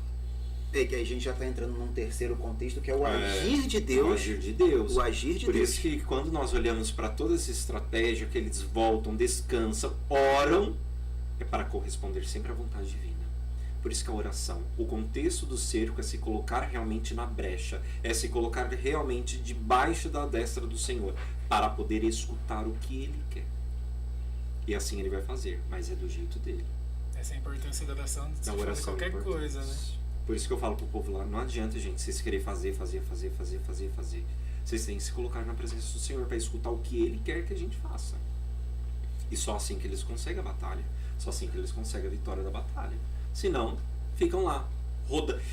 É que a gente já está entrando num terceiro contexto, que é o agir de Deus. O agir de Deus. O agir de Por Deus. isso que quando nós olhamos para toda essa estratégia, que eles voltam, descansam, oram, é para corresponder sempre à vontade divina. Por isso que a oração, o contexto do cerco é se colocar realmente na brecha, é se colocar realmente debaixo da destra do Senhor, para poder escutar o que Ele quer. E assim Ele vai fazer, mas é do jeito dele. Essa é a importância da oração, de fazer qualquer coisa, né? Por isso que eu falo pro povo lá, não adianta, gente, vocês querem fazer. Vocês têm que se colocar na presença do Senhor para escutar o que Ele quer que a gente faça. E só assim que eles conseguem a batalha. Só assim que eles conseguem a vitória da batalha. Senão, ficam lá.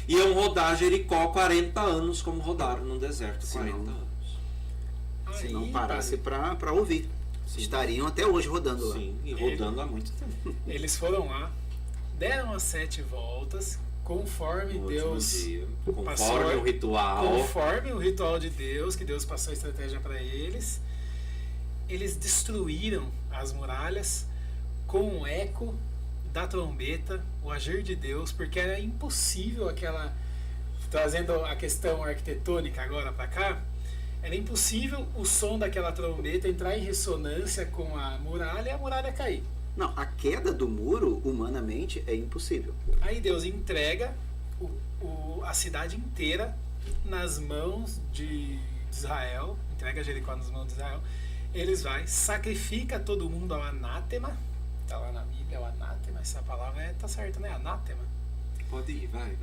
Iam rodar Jericó 40 anos como rodaram no deserto 40 anos. Se não parasse para ouvir. Sim. Estariam até hoje rodando lá. Sim, e rodando há muito tempo. Eles foram lá, deram as 7 voltas, conforme Deus passou, o ritual. Conforme o ritual de Deus, que Deus passou a estratégia para eles. Eles destruíram as muralhas com o eco da trombeta, o agir de Deus, porque era impossível trazendo a questão arquitetônica agora para cá, era impossível o som daquela trombeta entrar em ressonância com a muralha e a muralha cair. Não, a queda do muro, humanamente, é impossível. Aí Deus entrega a cidade inteira nas mãos de Israel, entrega Jericó nas mãos de Israel. Eles vai, sacrifica todo mundo ao anátema. Está lá na Bíblia, o anátema. Essa palavra tá certa, né? Anátema. Pode ir, vai.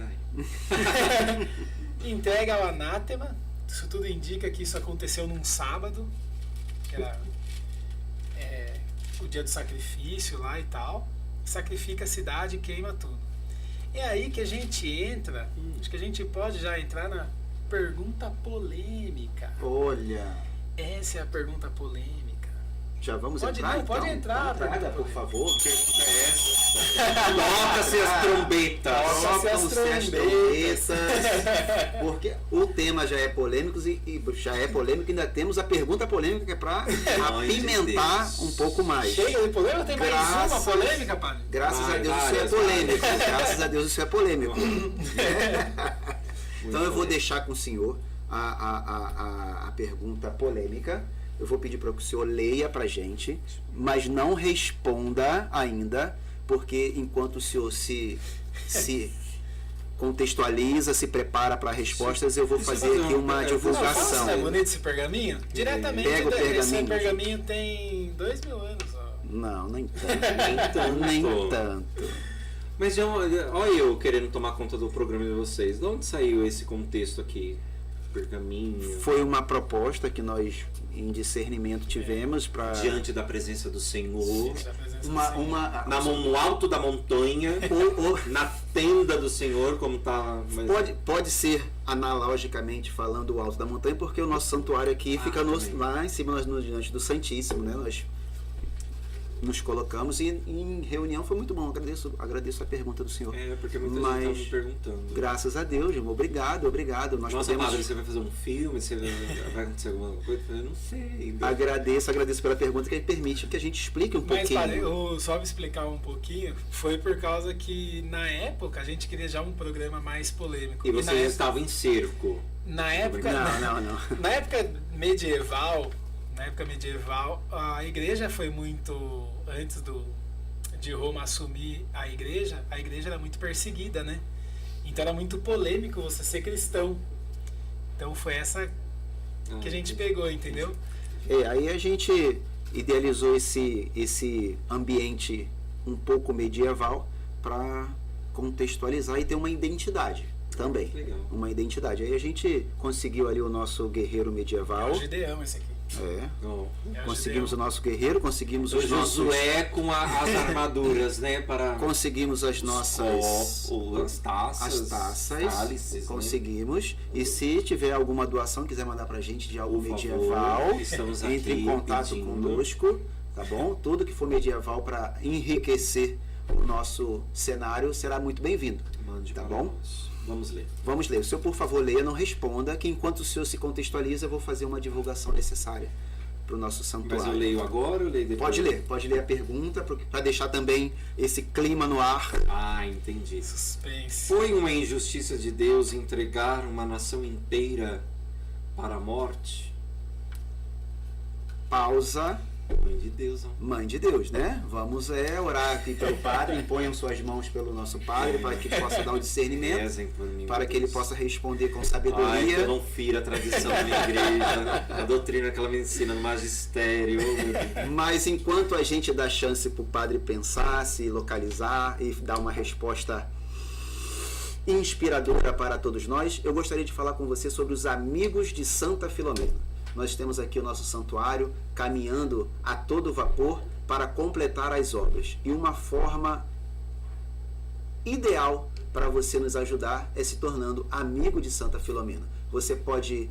Entrega ao anátema, isso tudo indica que isso aconteceu num sábado, que era o dia do sacrifício lá e tal. Sacrifica a cidade e queima tudo. É aí que a gente entra, acho que a gente pode já entrar na pergunta polêmica. Olha, essa é a pergunta polêmica. Já vamos Pode entrar, não, então? pode entrar, Entrada, por favor. Que pergunta é essa? Toca-se as trombetas. Tocam-se as trombetas. Porque o tema já é polêmico e já é polêmico, ainda temos a pergunta polêmica que é para apimentar um pouco mais. Chega de polêmica, tem mais uma polêmica, padre? Graças a Deus isso é polêmico. Graças a Deus isso é polêmico. Então eu vou deixar com o senhor a pergunta polêmica. Eu vou pedir para que o senhor leia para a gente, mas não responda ainda, porque enquanto o senhor se contextualiza, se prepara para respostas, eu vou fazer aqui uma divulgação. Não, é bonito esse pergaminho? Diretamente, pega o pergaminho. Esse pergaminho tem 2000 anos. Ó. Não, nem tanto. Nem tanto. Mas olha eu querendo tomar conta do programa de vocês. De onde saiu esse contexto aqui? Pergaminho? Foi uma proposta que nós, em discernimento, tivemos para... Diante da presença do Senhor. No alto da montanha. Na tenda do Senhor, como está... Pode ser, analogicamente falando, o alto da montanha, porque o nosso santuário aqui fica lá em cima, diante do Santíssimo, né? Nós nos colocamos e em reunião foi muito bom. Agradeço a pergunta do senhor. Porque muita gente estava me perguntando. Graças a Deus, obrigado. Nossa, padre, você vai fazer um filme? Vai acontecer alguma coisa? Eu não sei. Agradeço pela pergunta que permite que a gente explique um pouquinho. Mas, padre, só me explicar um pouquinho, foi por causa que na época a gente queria já um programa mais polêmico. E você estava em cerco? Na época... Não. Na época medieval, a igreja foi muito... Antes de Roma assumir a igreja era muito perseguida, né? Então era muito polêmico você ser cristão. Então foi essa que a gente pegou, entendeu? Aí a gente idealizou esse ambiente um pouco medieval para contextualizar e ter uma identidade também. Legal. Uma identidade. Aí a gente conseguiu ali o nosso guerreiro medieval. É o Gideão esse aqui. Conseguimos o nosso guerreiro, conseguimos os Josué com as armaduras, né? Conseguimos as nossas as taças, cálices, conseguimos. Né? E se tiver alguma doação, quiser mandar pra gente de algo medieval, entre em contato conosco, tá bom? Tudo que for medieval para enriquecer o nosso cenário será muito bem-vindo. Tá bom? Nós. Vamos ler. O senhor, por favor, leia, não responda, que enquanto o senhor se contextualiza, eu vou fazer uma divulgação necessária para o nosso santuário. Mas eu leio agora ou leio depois? Pode ler a pergunta, para deixar também esse clima no ar. Entendi. Suspense. Foi uma injustiça de Deus entregar uma nação inteira para a morte? Pausa. Mãe de Deus, não. Mãe de Deus, né? Vamos orar aqui pelo padre, imponham suas mãos pelo nosso padre, para que ele possa dar o discernimento, para que ele possa responder com sabedoria. Que eu não fira a tradição da minha igreja, a doutrina que ela me ensina no magistério. Mas enquanto a gente dá chance para o padre pensar, se localizar e dar uma resposta inspiradora para todos nós, eu gostaria de falar com você sobre os amigos de Santa Filomena. Nós temos aqui o nosso santuário caminhando a todo vapor para completar as obras. E uma forma ideal para você nos ajudar é se tornando amigo de Santa Filomena. Você pode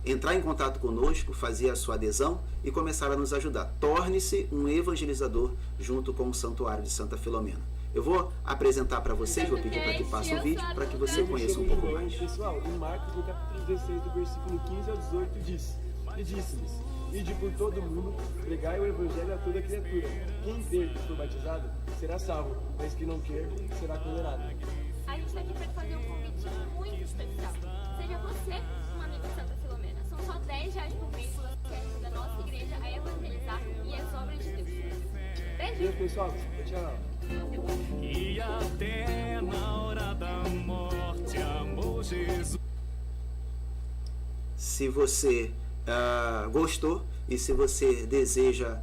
entrar em contato conosco, fazer a sua adesão e começar a nos ajudar. Torne-se um evangelizador junto com o Santuário de Santa Filomena. Eu vou apresentar para vocês, vou pedir para que passe o vídeo para que você conheça um pouco mais. Pessoal, em Marcos, no capítulo 16, do versículo 15 ao 18, diz: E disse-lhes: Ide por todo mundo, pregai o evangelho a toda criatura. Quem crer e for batizado será salvo, mas quem não crer será condenado. A gente está aqui para fazer um convite muito especial. Seja você um amigo de Santa Filomena. São só R$10 por mês que ajuda a nossa igreja a evangelizar e as obras de Deus. Beijo! E aí, pessoal, tchau! E até na hora da morte, amor Jesus. Se você gostou e se você deseja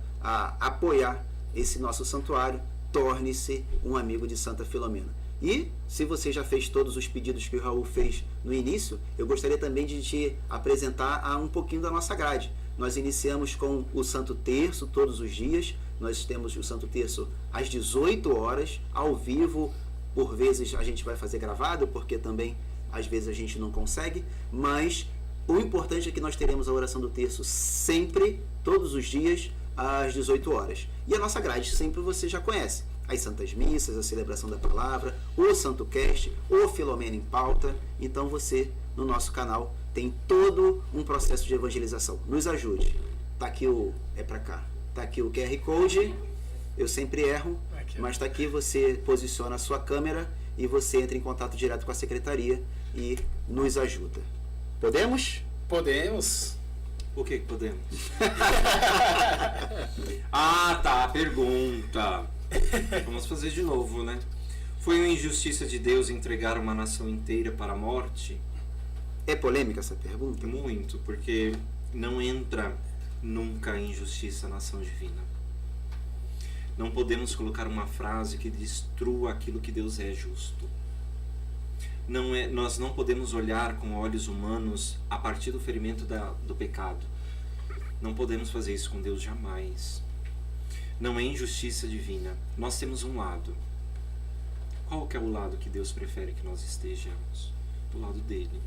apoiar esse nosso santuário, torne-se um amigo de Santa Filomena. E se você já fez todos os pedidos que o Raul fez no início, eu gostaria também de te apresentar um pouquinho da nossa grade. Nós iniciamos com o Santo Terço todos os dias. Nós temos o Santo Terço às 18 horas, ao vivo. Por vezes a gente vai fazer gravado, porque também às vezes a gente não consegue. Mas o importante é que nós teremos a oração do terço sempre, todos os dias, às 18 horas. E a nossa grade sempre você já conhece. As Santas Missas, a celebração da palavra, o Santo Cast, o Filomena em Pauta. Então você, no nosso canal, tem todo um processo de evangelização. Nos ajude. Tá aqui é pra cá. Tá aqui o QR Code. Eu sempre erro, mas tá aqui, você posiciona a sua câmera e você entra em contato direto com a secretaria e nos ajuda. Podemos? Podemos. O que podemos? Ah, tá, pergunta. Vamos fazer de novo, né? Foi uma injustiça de Deus entregar uma nação inteira para a morte? É polêmica essa pergunta? Muito, porque não entra nunca em justiça na ação divina. Não podemos colocar uma frase que destrua aquilo que Deus é justo. Nós não podemos olhar com olhos humanos a partir do ferimento do pecado. Não podemos fazer isso com Deus jamais. Não é injustiça divina. Nós temos um lado. Qual que é o lado que Deus prefere que nós estejamos? Do lado dele.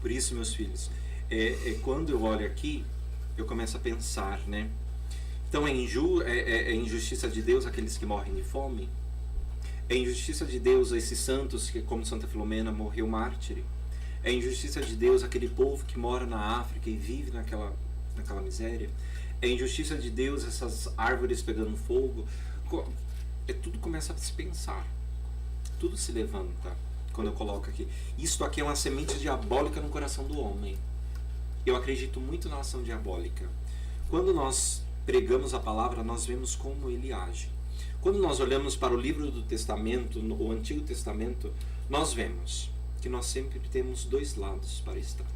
Por isso, meus filhos, quando eu olho aqui, eu começo a pensar, né? Então é injustiça de Deus aqueles que morrem de fome? É injustiça de Deus esses santos que, como Santa Filomena, morreu mártire? É injustiça de Deus aquele povo que mora na África e vive naquela miséria? É injustiça de Deus essas árvores pegando fogo? Tudo começa a se pensar. Tudo se levanta quando eu coloco aqui. Isto aqui é uma semente diabólica no coração do homem. Eu acredito muito na ação diabólica. Quando nós pregamos a palavra, nós vemos como ele age. Quando nós olhamos para o livro do Testamento, o Antigo Testamento, nós vemos que nós sempre temos dois lados para estar.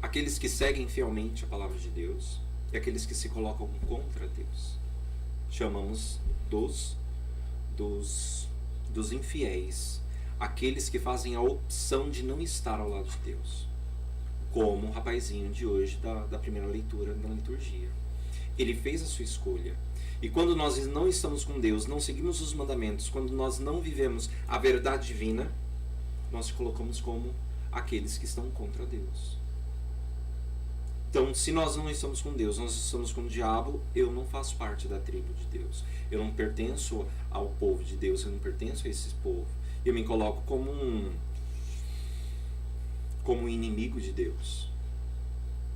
Aqueles que seguem fielmente a palavra de Deus e aqueles que se colocam contra Deus. Chamamos dos infiéis, aqueles que fazem a opção de não estar ao lado de Deus. Como o rapazinho de hoje da primeira leitura da liturgia. Ele fez a sua escolha. E quando nós não estamos com Deus, não seguimos os mandamentos, quando nós não vivemos a verdade divina, nós nos colocamos como aqueles que estão contra Deus. Então, se nós não estamos com Deus, nós estamos com o diabo, eu não faço parte da tribo de Deus. Eu não pertenço ao povo de Deus, eu não pertenço a esse povo. Eu me coloco como um inimigo de Deus.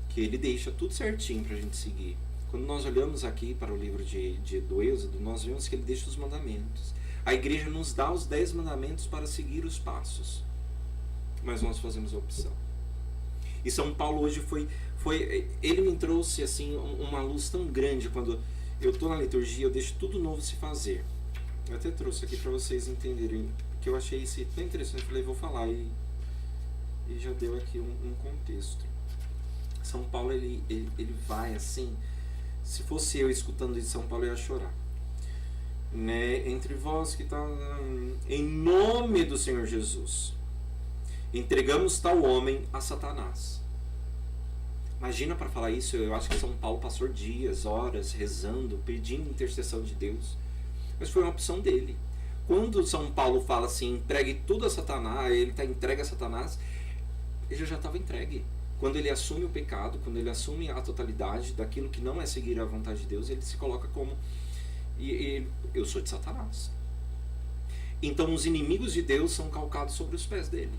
Que ele deixa tudo certinho para a gente seguir. Quando nós olhamos aqui para o livro do Êxodo, nós vemos que ele deixa os mandamentos. A igreja nos dá os 10 mandamentos para seguir os passos. Mas nós fazemos a opção. E São Paulo hoje ele me trouxe assim uma luz tão grande. Quando eu estou na liturgia, eu deixo tudo novo se fazer. Eu até trouxe aqui para vocês entenderem, que eu achei isso tão interessante. Eu falei, vou falar e já deu aqui um contexto. São Paulo, ele vai assim, se fosse eu escutando de São Paulo, eu ia chorar. Né? Entre vós que está em nome do Senhor Jesus, entregamos tal homem a Satanás. Imagina, para falar isso, eu acho que São Paulo passou dias, horas, rezando, pedindo intercessão de Deus. Mas foi uma opção dele. Quando São Paulo fala assim, entregue tudo a Satanás, ele está entregue a Satanás, ele já estava entregue. Quando ele assume o pecado, quando ele assume a totalidade daquilo que não é seguir a vontade de Deus, ele se coloca como, eu sou de Satanás. Então os inimigos de Deus são calcados sobre os pés dele.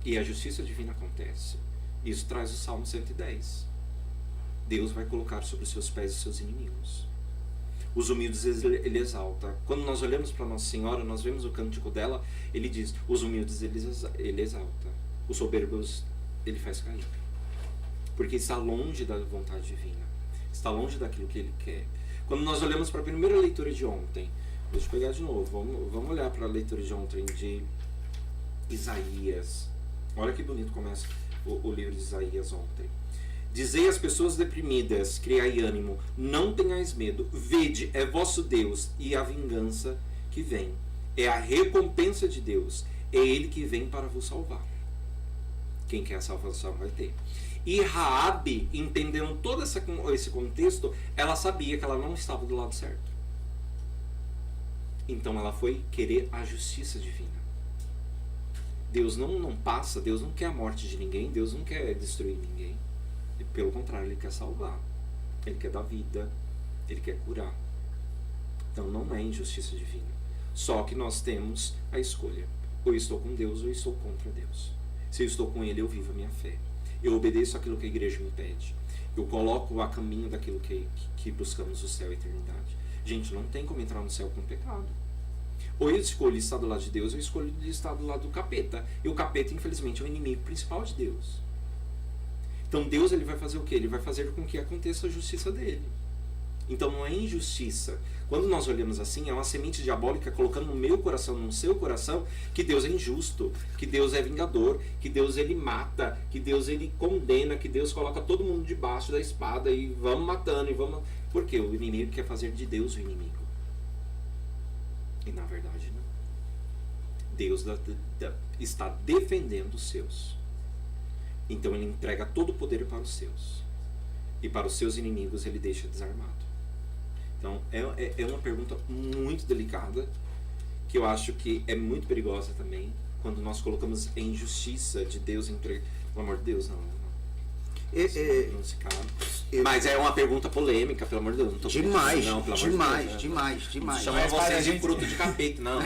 E a justiça divina acontece. Isso traz o Salmo 110. Deus vai colocar sobre os seus pés os seus inimigos. Os humildes ele exalta. Quando nós olhamos para Nossa Senhora, nós vemos o cântico dela, ele diz, os humildes ele exalta. Os soberbos ele faz cair. Porque está longe da vontade divina. Está longe daquilo que ele quer. Quando nós olhamos para a primeira leitura de ontem, deixa eu pegar de novo, vamos olhar para a leitura de ontem de Isaías. Olha que bonito começa o livro de Isaías ontem. Dizei às pessoas deprimidas, criai ânimo, não tenhais medo, vede, é vosso Deus e a vingança que vem. É a recompensa de Deus. É Ele que vem para vos salvar. Quem quer a salvação vai ter. E Raabe, entendendo todo esse contexto, ela sabia que ela não estava do lado certo. Então ela foi querer a justiça divina. Deus não passa, Deus não quer a morte de ninguém, Deus não quer destruir ninguém. Pelo contrário, Ele quer salvar. Ele quer dar vida, Ele quer curar. Então não é injustiça divina. Só que nós temos a escolha. Ou eu estou com Deus ou eu estou contra Deus. Se eu estou com Ele, eu vivo a minha fé. Eu obedeço aquilo que a igreja me pede. Eu coloco a caminho daquilo que buscamos o céu e a eternidade. Gente, não tem como entrar no céu com pecado. Ou eu escolho estar do lado de Deus, ou eu escolho estar do lado do capeta. E o capeta, infelizmente, é o inimigo principal de Deus. Então Deus, ele vai fazer o quê? Ele vai fazer com que aconteça a justiça dele. Então não é injustiça. Quando nós olhamos assim, é uma semente diabólica colocando no meu coração, no seu coração, que Deus é injusto, que Deus é vingador, que Deus ele mata, que Deus ele condena, que Deus coloca todo mundo debaixo da espada e vamos matando e vamos... Porque o inimigo quer fazer de Deus o inimigo. E na verdade não. Deus está defendendo os seus. Então ele entrega todo o poder para os seus. E para os seus inimigos ele deixa desarmado. Então é uma pergunta muito delicada, que eu acho que é muito perigosa também, quando nós colocamos a injustiça de Deus entre... Pelo amor de Deus, não se cabe. Mas é uma pergunta polêmica, pelo amor de Deus. Não tô Demais, não, pelo demais. Chama vocês de fruto de capeta. Não.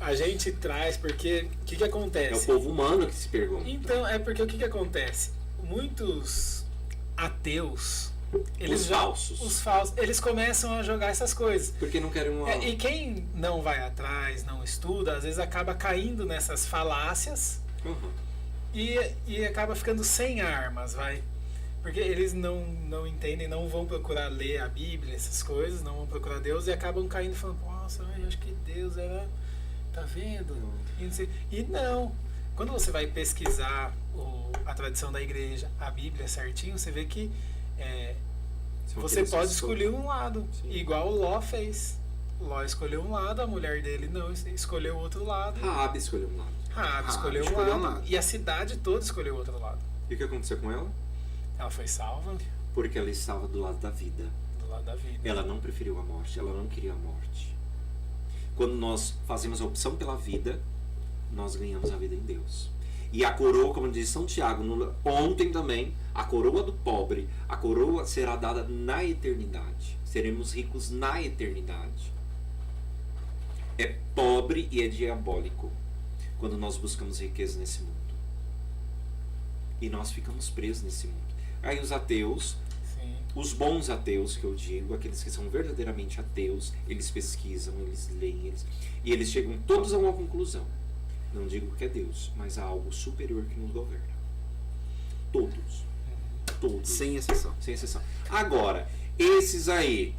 Mas a gente traz, porque o que acontece? É o povo humano que se pergunta. Então, é porque o que acontece? Muitos ateus, Os falsos, eles começam a jogar essas coisas. porque não querem uma... E quem não vai atrás, não estuda, às vezes acaba caindo nessas falácias e acaba ficando sem armas, vai. Porque eles não entendem, não vão procurar ler a Bíblia, essas coisas, não vão procurar Deus e acabam caindo falando, nossa, eu acho que Deus era... Tá vendo? E não. Quando você vai pesquisar a tradição da igreja, a Bíblia certinho, você vê que você pode escolher um lado, igual o Ló fez. Ló escolheu um lado, a mulher dele não, escolheu o outro lado. Raabe escolheu um lado. Raabe escolheu um lado. E a cidade toda escolheu o outro lado. E o que aconteceu com ela? Ela foi salva. Porque ela estava do lado da vida. Do lado da vida. Ela não preferiu a morte, ela não queria a morte. Quando nós fazemos a opção pela vida, nós ganhamos a vida em Deus. E a coroa, como diz São Tiago, ontem também, a coroa do pobre, a coroa será dada na eternidade. Seremos ricos na eternidade. É pobre e é diabólico quando nós buscamos riqueza nesse mundo. E nós ficamos presos nesse mundo. Aí os ateus, os bons ateus que eu digo, aqueles que são verdadeiramente ateus, eles pesquisam, eles leem, e eles chegam todos a uma conclusão. Não digo que é Deus, mas há algo superior que nos governa. Todos. Sem exceção. Sem exceção. Agora, esses aí,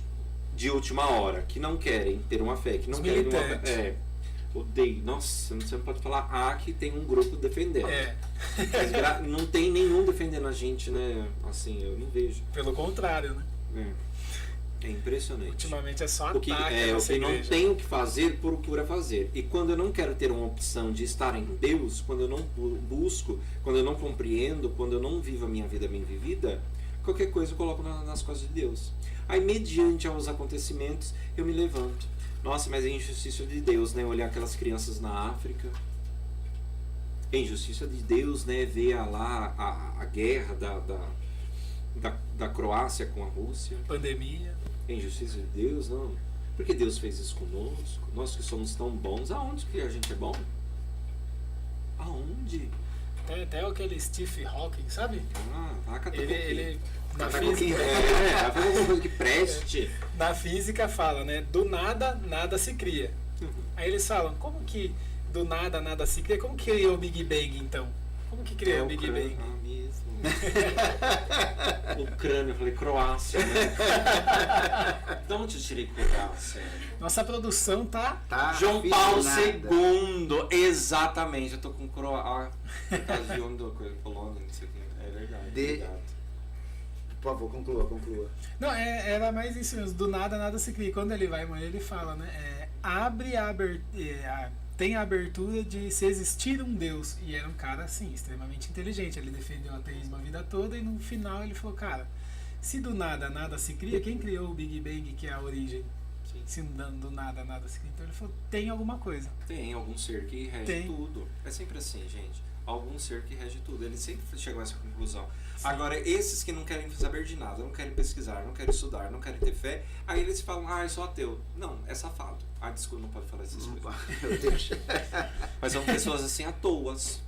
de última hora, que não querem ter uma fé, que não querem uma fé... Odeio. Nossa, você não pode falar que tem um grupo defendendo. Mas não tem nenhum defendendo a gente, né? Assim, eu não vejo. Pelo contrário, né? É impressionante. Ultimamente é só ataque. O que não tenho que fazer, procura fazer. E quando eu não quero ter uma opção de estar em Deus, quando eu não busco, quando eu não compreendo, quando eu não vivo a minha vida bem vivida, qualquer coisa eu coloco nas costas de Deus. Aí, mediante aos acontecimentos, eu me levanto. Nossa, mas é injustiça de Deus, né? Olhar aquelas crianças na África. É injustiça de Deus, né? Ver lá a guerra da Croácia com a Rússia. Pandemia. É injustiça de Deus, não. Porque Deus fez isso conosco. Nós que somos tão bons. Aonde que a gente é bom? Aonde? Tem até aquele Stephen Hawking, sabe? Vaca ele na vai física, fazer alguma coisa que preste. Na física fala, né? Do nada, nada se cria. Aí eles falam, como que do nada, nada se cria? Como que criou o Big Bang, então? Como que criou o Big Bang? Mesmo. Ucrânia, eu falei Croácia, né? De onde eu tirei Croácia? Nossa produção tá João Paulo II, exatamente. Eu tô com Croácia, Polônia, não sei o que. É verdade. Por favor, conclua. Não, era mais isso mesmo. Do nada, nada se cria. Quando ele vai morrer, ele fala, né? Tem a abertura de se existir um Deus. E era um cara, assim, extremamente inteligente. Ele defendeu o ateísmo a vida toda e no final ele falou, cara, se do nada, nada se cria, quem criou o Big Bang, que é a origem? Sim. Se do nada, nada se cria. Então ele falou, tem alguma coisa. Tem algum ser que rege tudo. É sempre assim, gente. Algum ser que rege tudo. Ele sempre chegou a essa conclusão. Sim. Agora, esses que não querem saber de nada, não querem pesquisar, não querem estudar, não querem ter fé, aí eles falam, eu sou ateu. Não, é safado. Desculpa, não pode falar essas coisas. Meu Deus. Mas são pessoas assim, à toas.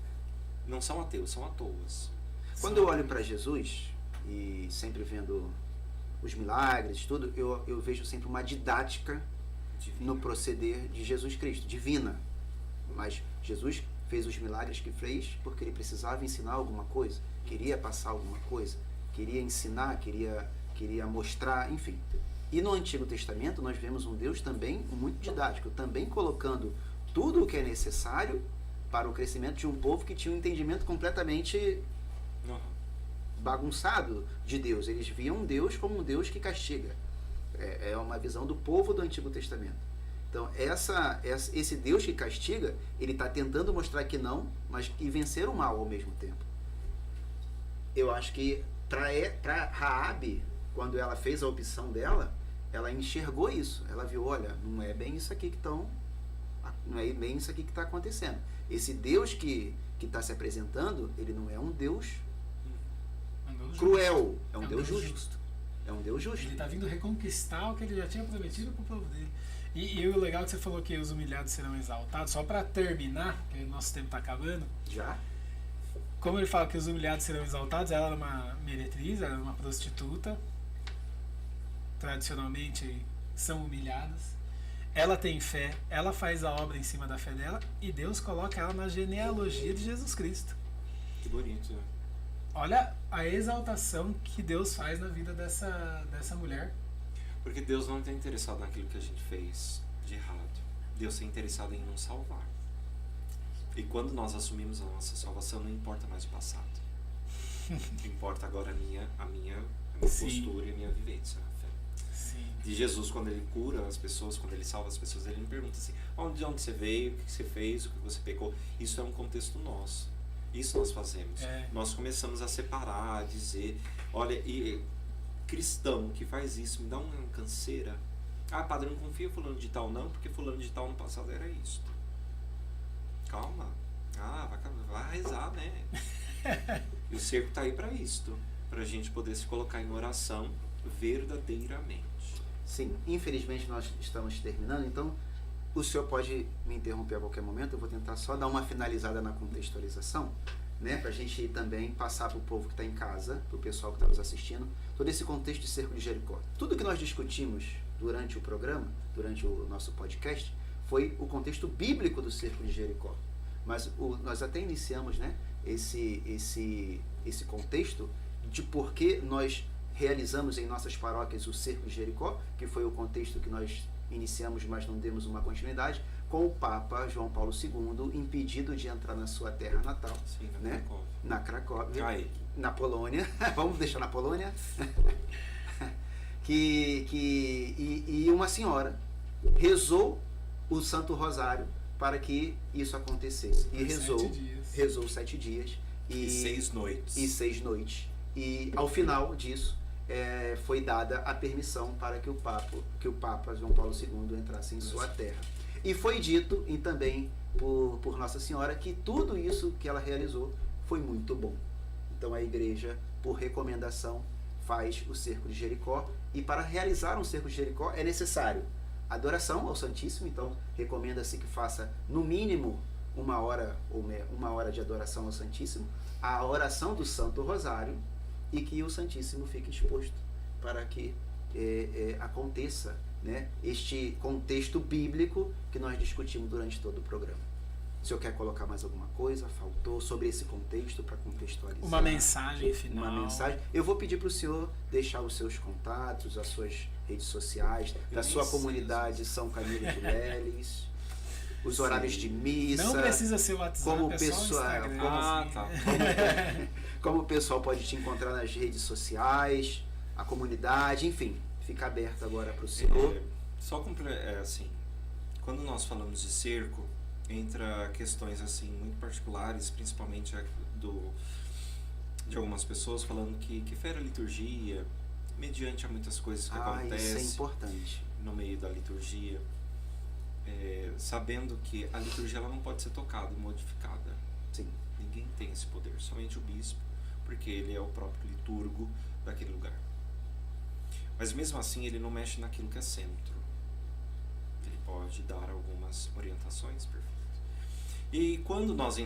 Não são ateus, são à toas. Quando eu olho para Jesus, e sempre vendo os milagres, tudo, eu vejo sempre uma didática divina no proceder de Jesus Cristo, divina. Mas Jesus fez os milagres que fez porque ele precisava ensinar alguma coisa, queria passar alguma coisa, queria ensinar, queria mostrar, enfim. E no Antigo Testamento nós vemos um Deus também muito didático, também colocando tudo o que é necessário para o crescimento de um povo que tinha um entendimento completamente bagunçado de Deus. Eles viam Deus como um Deus que castiga. É uma visão do povo do Antigo Testamento. Então, esse Deus que castiga, ele está tentando mostrar que não, mas que vencer o mal ao mesmo tempo. Eu acho que para Raabe, quando ela fez a opção dela, ela enxergou isso. Ela viu, olha, não é bem isso aqui que está acontecendo. Esse Deus que está se apresentando, ele não é um Deus cruel, é um Deus justo. É um Deus justo. Ele está vindo reconquistar o que ele já tinha prometido para o povo dele. E o legal que você falou que os humilhados serão exaltados, só para terminar, porque o nosso tempo está acabando. Já? Como ele fala que os humilhados serão exaltados, ela era uma meretriz, ela era uma prostituta. Tradicionalmente são humilhadas. Ela tem fé, ela faz a obra em cima da fé dela e Deus coloca ela na genealogia de Jesus Cristo. Que bonito, né? Olha a exaltação que Deus faz na vida dessa mulher. Porque Deus não está interessado naquilo que a gente fez de errado. Deus está interessado em nos salvar. E quando nós assumimos a nossa salvação, não importa mais o passado. Importa agora a minha postura e a minha vivência na fé. Sim. De Jesus, quando ele cura as pessoas, quando ele salva as pessoas, ele não pergunta assim, de onde você veio, o que você fez, o que você pecou. Isso é um contexto nosso. Isso nós fazemos. Nós começamos a separar, a dizer, olha, cristão que faz isso me dá uma canseira. Padre, não confia em fulano de tal não, porque fulano de tal no passado era isso. Calma. Vai rezar, né? E o cerco está aí para isto, para a gente poder se colocar em oração verdadeiramente. Sim, infelizmente nós estamos terminando, então o senhor pode me interromper a qualquer momento, eu vou tentar só dar uma finalizada na contextualização, né, para a gente também passar para o povo que está em casa, para o pessoal que está nos assistindo, todo esse contexto de cerco de Jericó. Tudo que nós discutimos durante o programa, durante o nosso podcast, foi o contexto bíblico do cerco de Jericó. Mas nós até iniciamos, né, esse contexto de por que nós realizamos em nossas paróquias o cerco de Jericó, que foi o contexto que nós iniciamos, mas não demos uma continuidade, com o Papa João Paulo II impedido de entrar na sua terra natal. Sim, né? Na Cracóvia. Aí. Na Polônia. Vamos deixar na Polônia. E uma senhora rezou o Santo Rosário para que isso acontecesse. E rezou 7 dias. E 6 noites. E 6 noites. E ao final disso, foi dada a permissão para que o Papa João Paulo II entrasse em sua terra. E foi dito também por Nossa Senhora que tudo isso que ela realizou foi muito bom. Então a igreja, por recomendação, faz o cerco de Jericó, e para realizar um cerco de Jericó é necessário adoração ao Santíssimo. Então recomenda-se que faça no mínimo 1 hora ou 1 hora de adoração ao Santíssimo, a oração do Santo Rosário, e que o Santíssimo fique exposto para que aconteça, né, este contexto bíblico que nós discutimos durante todo o programa. O senhor quer colocar mais alguma coisa? Faltou sobre esse contexto para contextualizar? Uma mensagem final. Uma mensagem. Eu vou pedir para o senhor deixar os seus contatos, as suas redes sociais, da sua comunidade São Camilo de Leles, os horários de missa. Não precisa ser o WhatsApp, como pessoal, como o pessoal pode te encontrar nas redes sociais, a comunidade, enfim, fica aberto agora para o senhor. Assim, quando nós falamos de cerco, entra questões assim muito particulares, principalmente de algumas pessoas falando que fere a liturgia, mediante a muitas coisas que acontecem, isso é importante, no meio da liturgia, sabendo que a liturgia ela não pode ser tocada e modificada. sim, Ninguém tem esse poder, somente o bispo, porque ele é o próprio liturgo daquele lugar. Mas mesmo assim ele não mexe naquilo que é centro. Ele pode dar algumas orientações, perfeito. E quando nós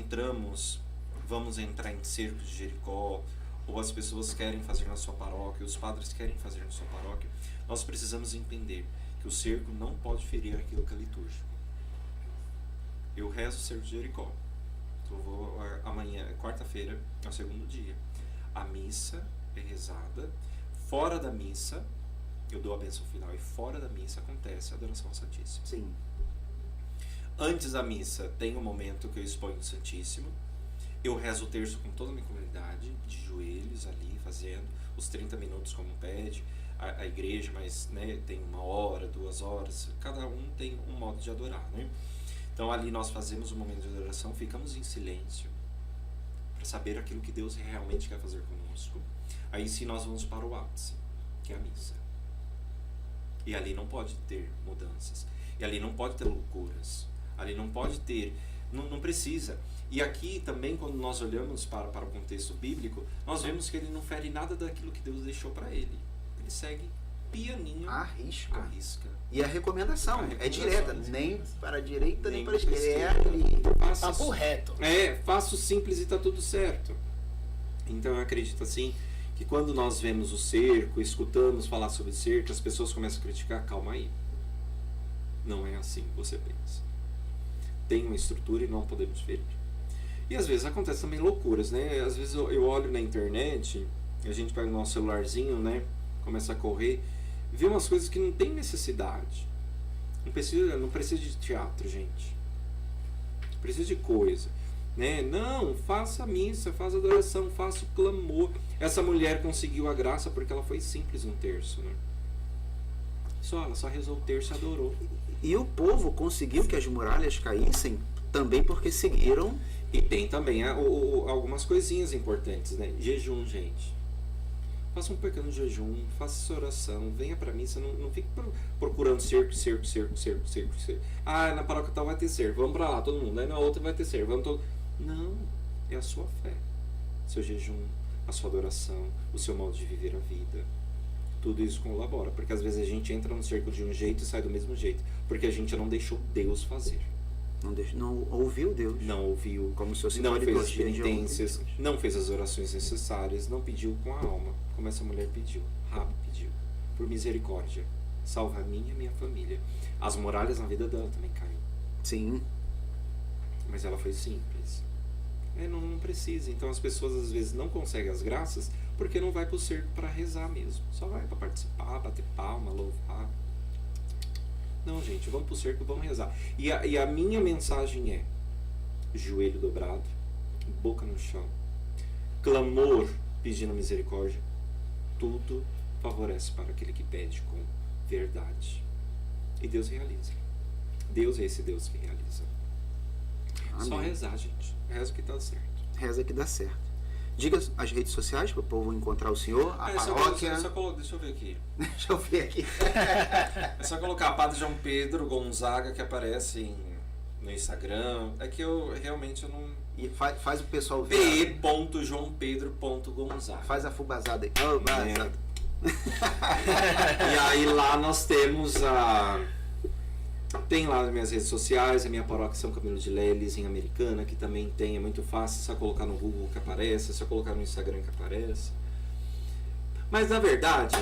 vamos entrar em cerco de Jericó, ou as pessoas querem fazer na sua paróquia, os padres querem fazer na sua paróquia, nós precisamos entender que o cerco não pode ferir aquilo que é litúrgico. Eu rezo o cerco de Jericó. Eu vou amanhã, quarta-feira, é o segundo dia. A missa é rezada. Fora da missa, eu dou a bênção final, e fora da missa acontece a adoração ao Santíssimo. sim, Antes da missa tem um momento que eu exponho o Santíssimo. Eu rezo o terço com toda a minha comunidade, de joelhos ali, fazendo os 30 minutos como pede a igreja, mas né, tem 1 hora, 2 horas, cada um tem um modo de adorar, né? Então ali nós fazemos um momento de adoração, ficamos em silêncio para saber aquilo que Deus realmente quer fazer conosco. Aí sim nós vamos para o ápice, que é a missa. E ali não pode ter mudanças, e ali não pode ter loucuras, ali não pode ter, não precisa. E aqui também, quando nós olhamos para o contexto bíblico, nós vemos que ele não fere nada daquilo que Deus deixou para ele. Ele segue pianinho, arrisca. E a A recomendação é recomendação, direta, sim. nem para a direita, nem para a para esquerda. É ali. Papo reto. Faço simples e tá tudo certo. Então eu acredito assim, que quando nós vemos o cerco, escutamos falar sobre cerco, as pessoas começam a criticar, calma aí. Não é assim que você pensa. Tem uma estrutura e não podemos ferir. E às vezes acontece também loucuras, né? Às vezes eu olho na internet, a gente pega o nosso celularzinho, né? Começa a correr, vê umas coisas que não tem necessidade. Não precisa de teatro, gente. Precisa de coisa, né? Não, faça a missa, faça a adoração, faça o clamor. Essa mulher conseguiu a graça porque ela foi simples no terço, né? Ela só rezou o terço e adorou. E o povo conseguiu que as muralhas caíssem também porque seguiram. E tem também algumas coisinhas importantes, né? Jejum, gente. Faça um pequeno jejum, faça essa oração, venha pra missa, não fique procurando cerco. Ah, na paróquia tal vai ter cerco, vamos pra lá, todo mundo. Aí na outra vai ter cerco, vamos todo. Não, é a sua fé, seu jejum, a sua adoração, o seu modo de viver a vida. Tudo isso colabora, porque às vezes a gente entra no cerco de um jeito e sai do mesmo jeito, porque a gente não deixou Deus fazer. Não ouviu Deus. Não ouviu, como se não fez as penitências, não fez as orações necessárias, não pediu com a alma, como essa mulher pediu. Rabi pediu, por misericórdia, salva a mim e a minha família. As muralhas na vida dela também caíram. Sim. Mas ela foi simples. Não precisa. Então as pessoas às vezes não conseguem as graças porque não vai pro cerco para rezar mesmo. Só vai para participar, bater palma, louvar. Não, gente, vamos pro cerco, vamos rezar. E a minha mensagem é: joelho dobrado, boca no chão, clamor pedindo misericórdia. Tudo favorece para aquele que pede com verdade. E Deus realiza. Deus é esse Deus que realiza. Amém. Só rezar, gente. Reza que dá certo. Reza que dá certo. Diga as redes sociais para o povo encontrar o senhor, a paróquia. Deixa eu ver aqui. Deixa eu ver aqui. É só colocar Padre João Pedro Gonzaga que aparece no Instagram. É que eu realmente não... E faz o pessoal ver. p.joaopedro.gonzaga. Faz a fubazada aí. Oh, E aí lá nós temos tem lá as minhas redes sociais, a minha paróquia São Camilo de Leles, em Americana, que também tem, é muito fácil, é só colocar no Google que aparece, é só colocar no Instagram que aparece. Mas na verdade,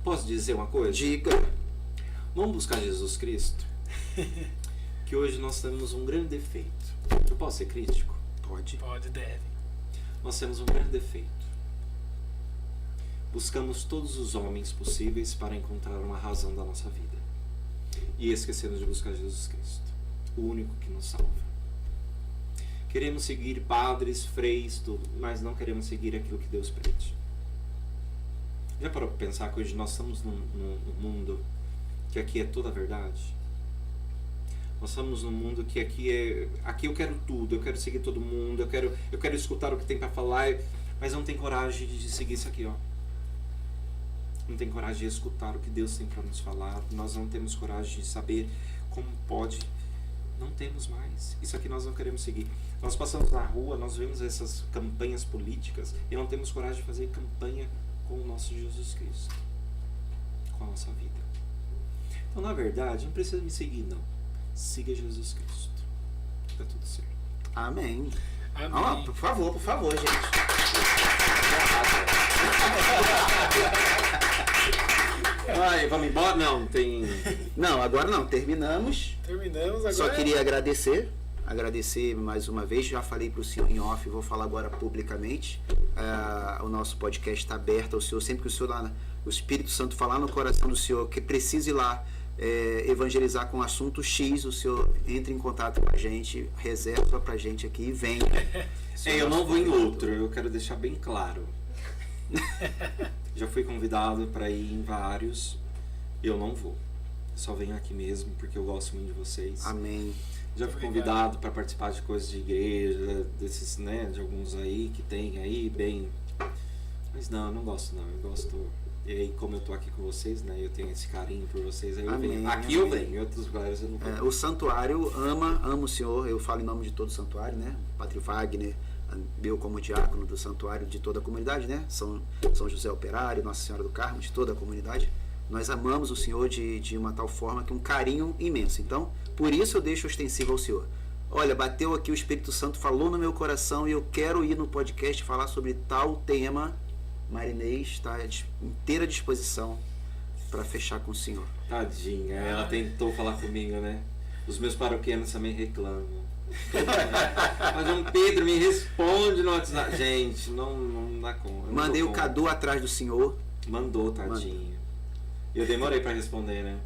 posso dizer uma coisa? Diga. Vamos buscar Jesus Cristo? Que hoje nós temos um grande defeito. Eu posso ser crítico? Pode. Pode, deve. Nós temos um grande defeito. Buscamos todos os homens possíveis para encontrar uma razão da nossa vida. E esquecemos de buscar Jesus Cristo, o único que nos salva. Queremos seguir padres, freis, tudo, mas não queremos seguir aquilo que Deus pede. Já parou para pensar que hoje nós estamos num mundo que aqui é toda a verdade? Nós estamos num mundo que aqui eu quero tudo, eu quero seguir todo mundo, eu quero escutar o que tem para falar, mas não tem coragem de seguir isso aqui, ó. Não tem coragem de escutar o que Deus tem para nos falar. Nós não temos coragem de saber como pode. Não temos mais. Isso aqui nós não queremos seguir. Nós passamos na rua, nós vemos essas campanhas políticas e não temos coragem de fazer campanha com o nosso Jesus Cristo, com a nossa vida. Então, na verdade, não precisa me seguir, não. Siga Jesus Cristo. Tá tudo certo. Amém. Amém. Por favor, gente. Ai, vamos embora? Não, tem... Não, agora não. Terminamos. Agora. Só queria agradecer mais uma vez. Já falei para o senhor em off, vou falar agora publicamente. O nosso podcast está aberto ao senhor. Sempre que o senhor lá, o Espírito Santo falar no coração do senhor que precise ir lá evangelizar com assunto X, o senhor entre em contato com a gente, reserva pra gente aqui e venha. Eu não vou em outro, eu quero deixar bem claro. Já fui convidado para ir em vários, eu não vou. Só venho aqui mesmo porque eu gosto muito de vocês. Amém. Já fui convidado para participar de coisas de igreja, desses, né, de alguns aí que tem aí, bem. Mas não, eu não gosto não. Eu gosto. E aí, como eu tô aqui com vocês, né, eu tenho esse carinho por vocês, aí amém, eu venho. Aqui amém. eu venho, em outros lugares eu não venho. O santuário ama o senhor. Eu falo em nome de todo o santuário, né? Padre Wagner, eu como diácono do santuário, de toda a comunidade, né? São José Operário, Nossa Senhora do Carmo, de toda a comunidade. Nós amamos o senhor de uma tal forma que um carinho imenso. Então, por isso eu deixo ostensivo ao senhor. Olha, bateu aqui o Espírito Santo, falou no meu coração e eu quero ir no podcast falar sobre tal tema. Marinês está à inteira disposição para fechar com o senhor. Tadinha, ela tentou falar comigo, né? Os meus paroquianos também reclamam. Mas Dom Pedro me responde no WhatsApp. Gente, não dá conta. Mandei o Cadu atrás do senhor. Mandou, tadinho. E eu demorei para responder, né?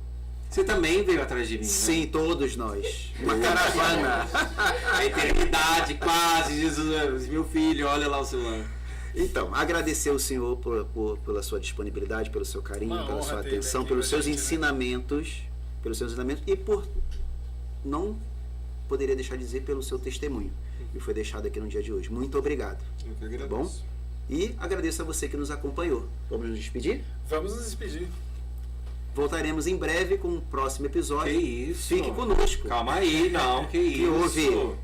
Você também veio atrás de mim, sim, né? todos nós. Uma caravana. A eternidade, quase, Jesus, meu filho, olha lá o celular. Então, agradecer ao senhor pela sua disponibilidade, pelo seu carinho, pela sua atenção, pelos seus ensinamentos, e por, não poderia deixar de dizer, pelo seu testemunho que foi deixado aqui no dia de hoje. Muito obrigado. Eu que agradeço. Tá bom? E agradeço a você que nos acompanhou. Vamos nos despedir? Vamos nos despedir. Voltaremos em breve com o próximo episódio. Que isso? Fique conosco. Calma aí, não, que isso? Que houve?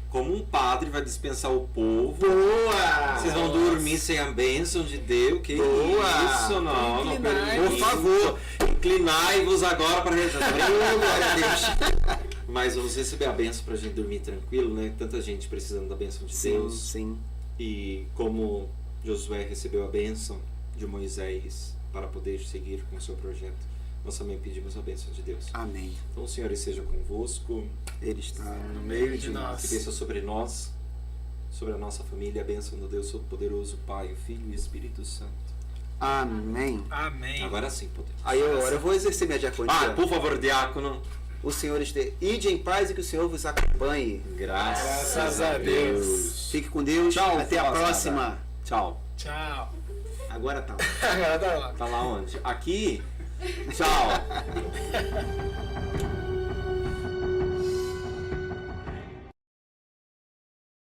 Como um padre vai dispensar o povo. Boa! Vocês vão dormir sem a bênção de Deus? Que boa! Isso, não, não permito. Por favor, inclinai-vos agora para rezar. glória a Deus. Mas vamos receber a bênção para a gente dormir tranquilo, né? Tanta gente precisando da bênção de Deus. Sim. E como Josué recebeu a bênção de Moisés para poder seguir com o seu projeto, nós também pedimos a bênção de Deus. Amém. Então o Senhor esteja convosco. Ele está no meio de nós. Que desça sobre nós, sobre a nossa família, a bênção do Deus Todo-Poderoso, Pai, o Filho e o Espírito Santo. Amém. Amém. Agora sim podemos. Aí agora eu vou exercer minha diaconia. Por favor, diácono. O Senhor esteja. Ide em paz e que o Senhor vos acompanhe. Graças a Deus. Fique com Deus. Tchau. Até a próxima. Tchau. Tchau. Agora tá. Agora tá lá. Tá lá onde? Aqui? Tchau.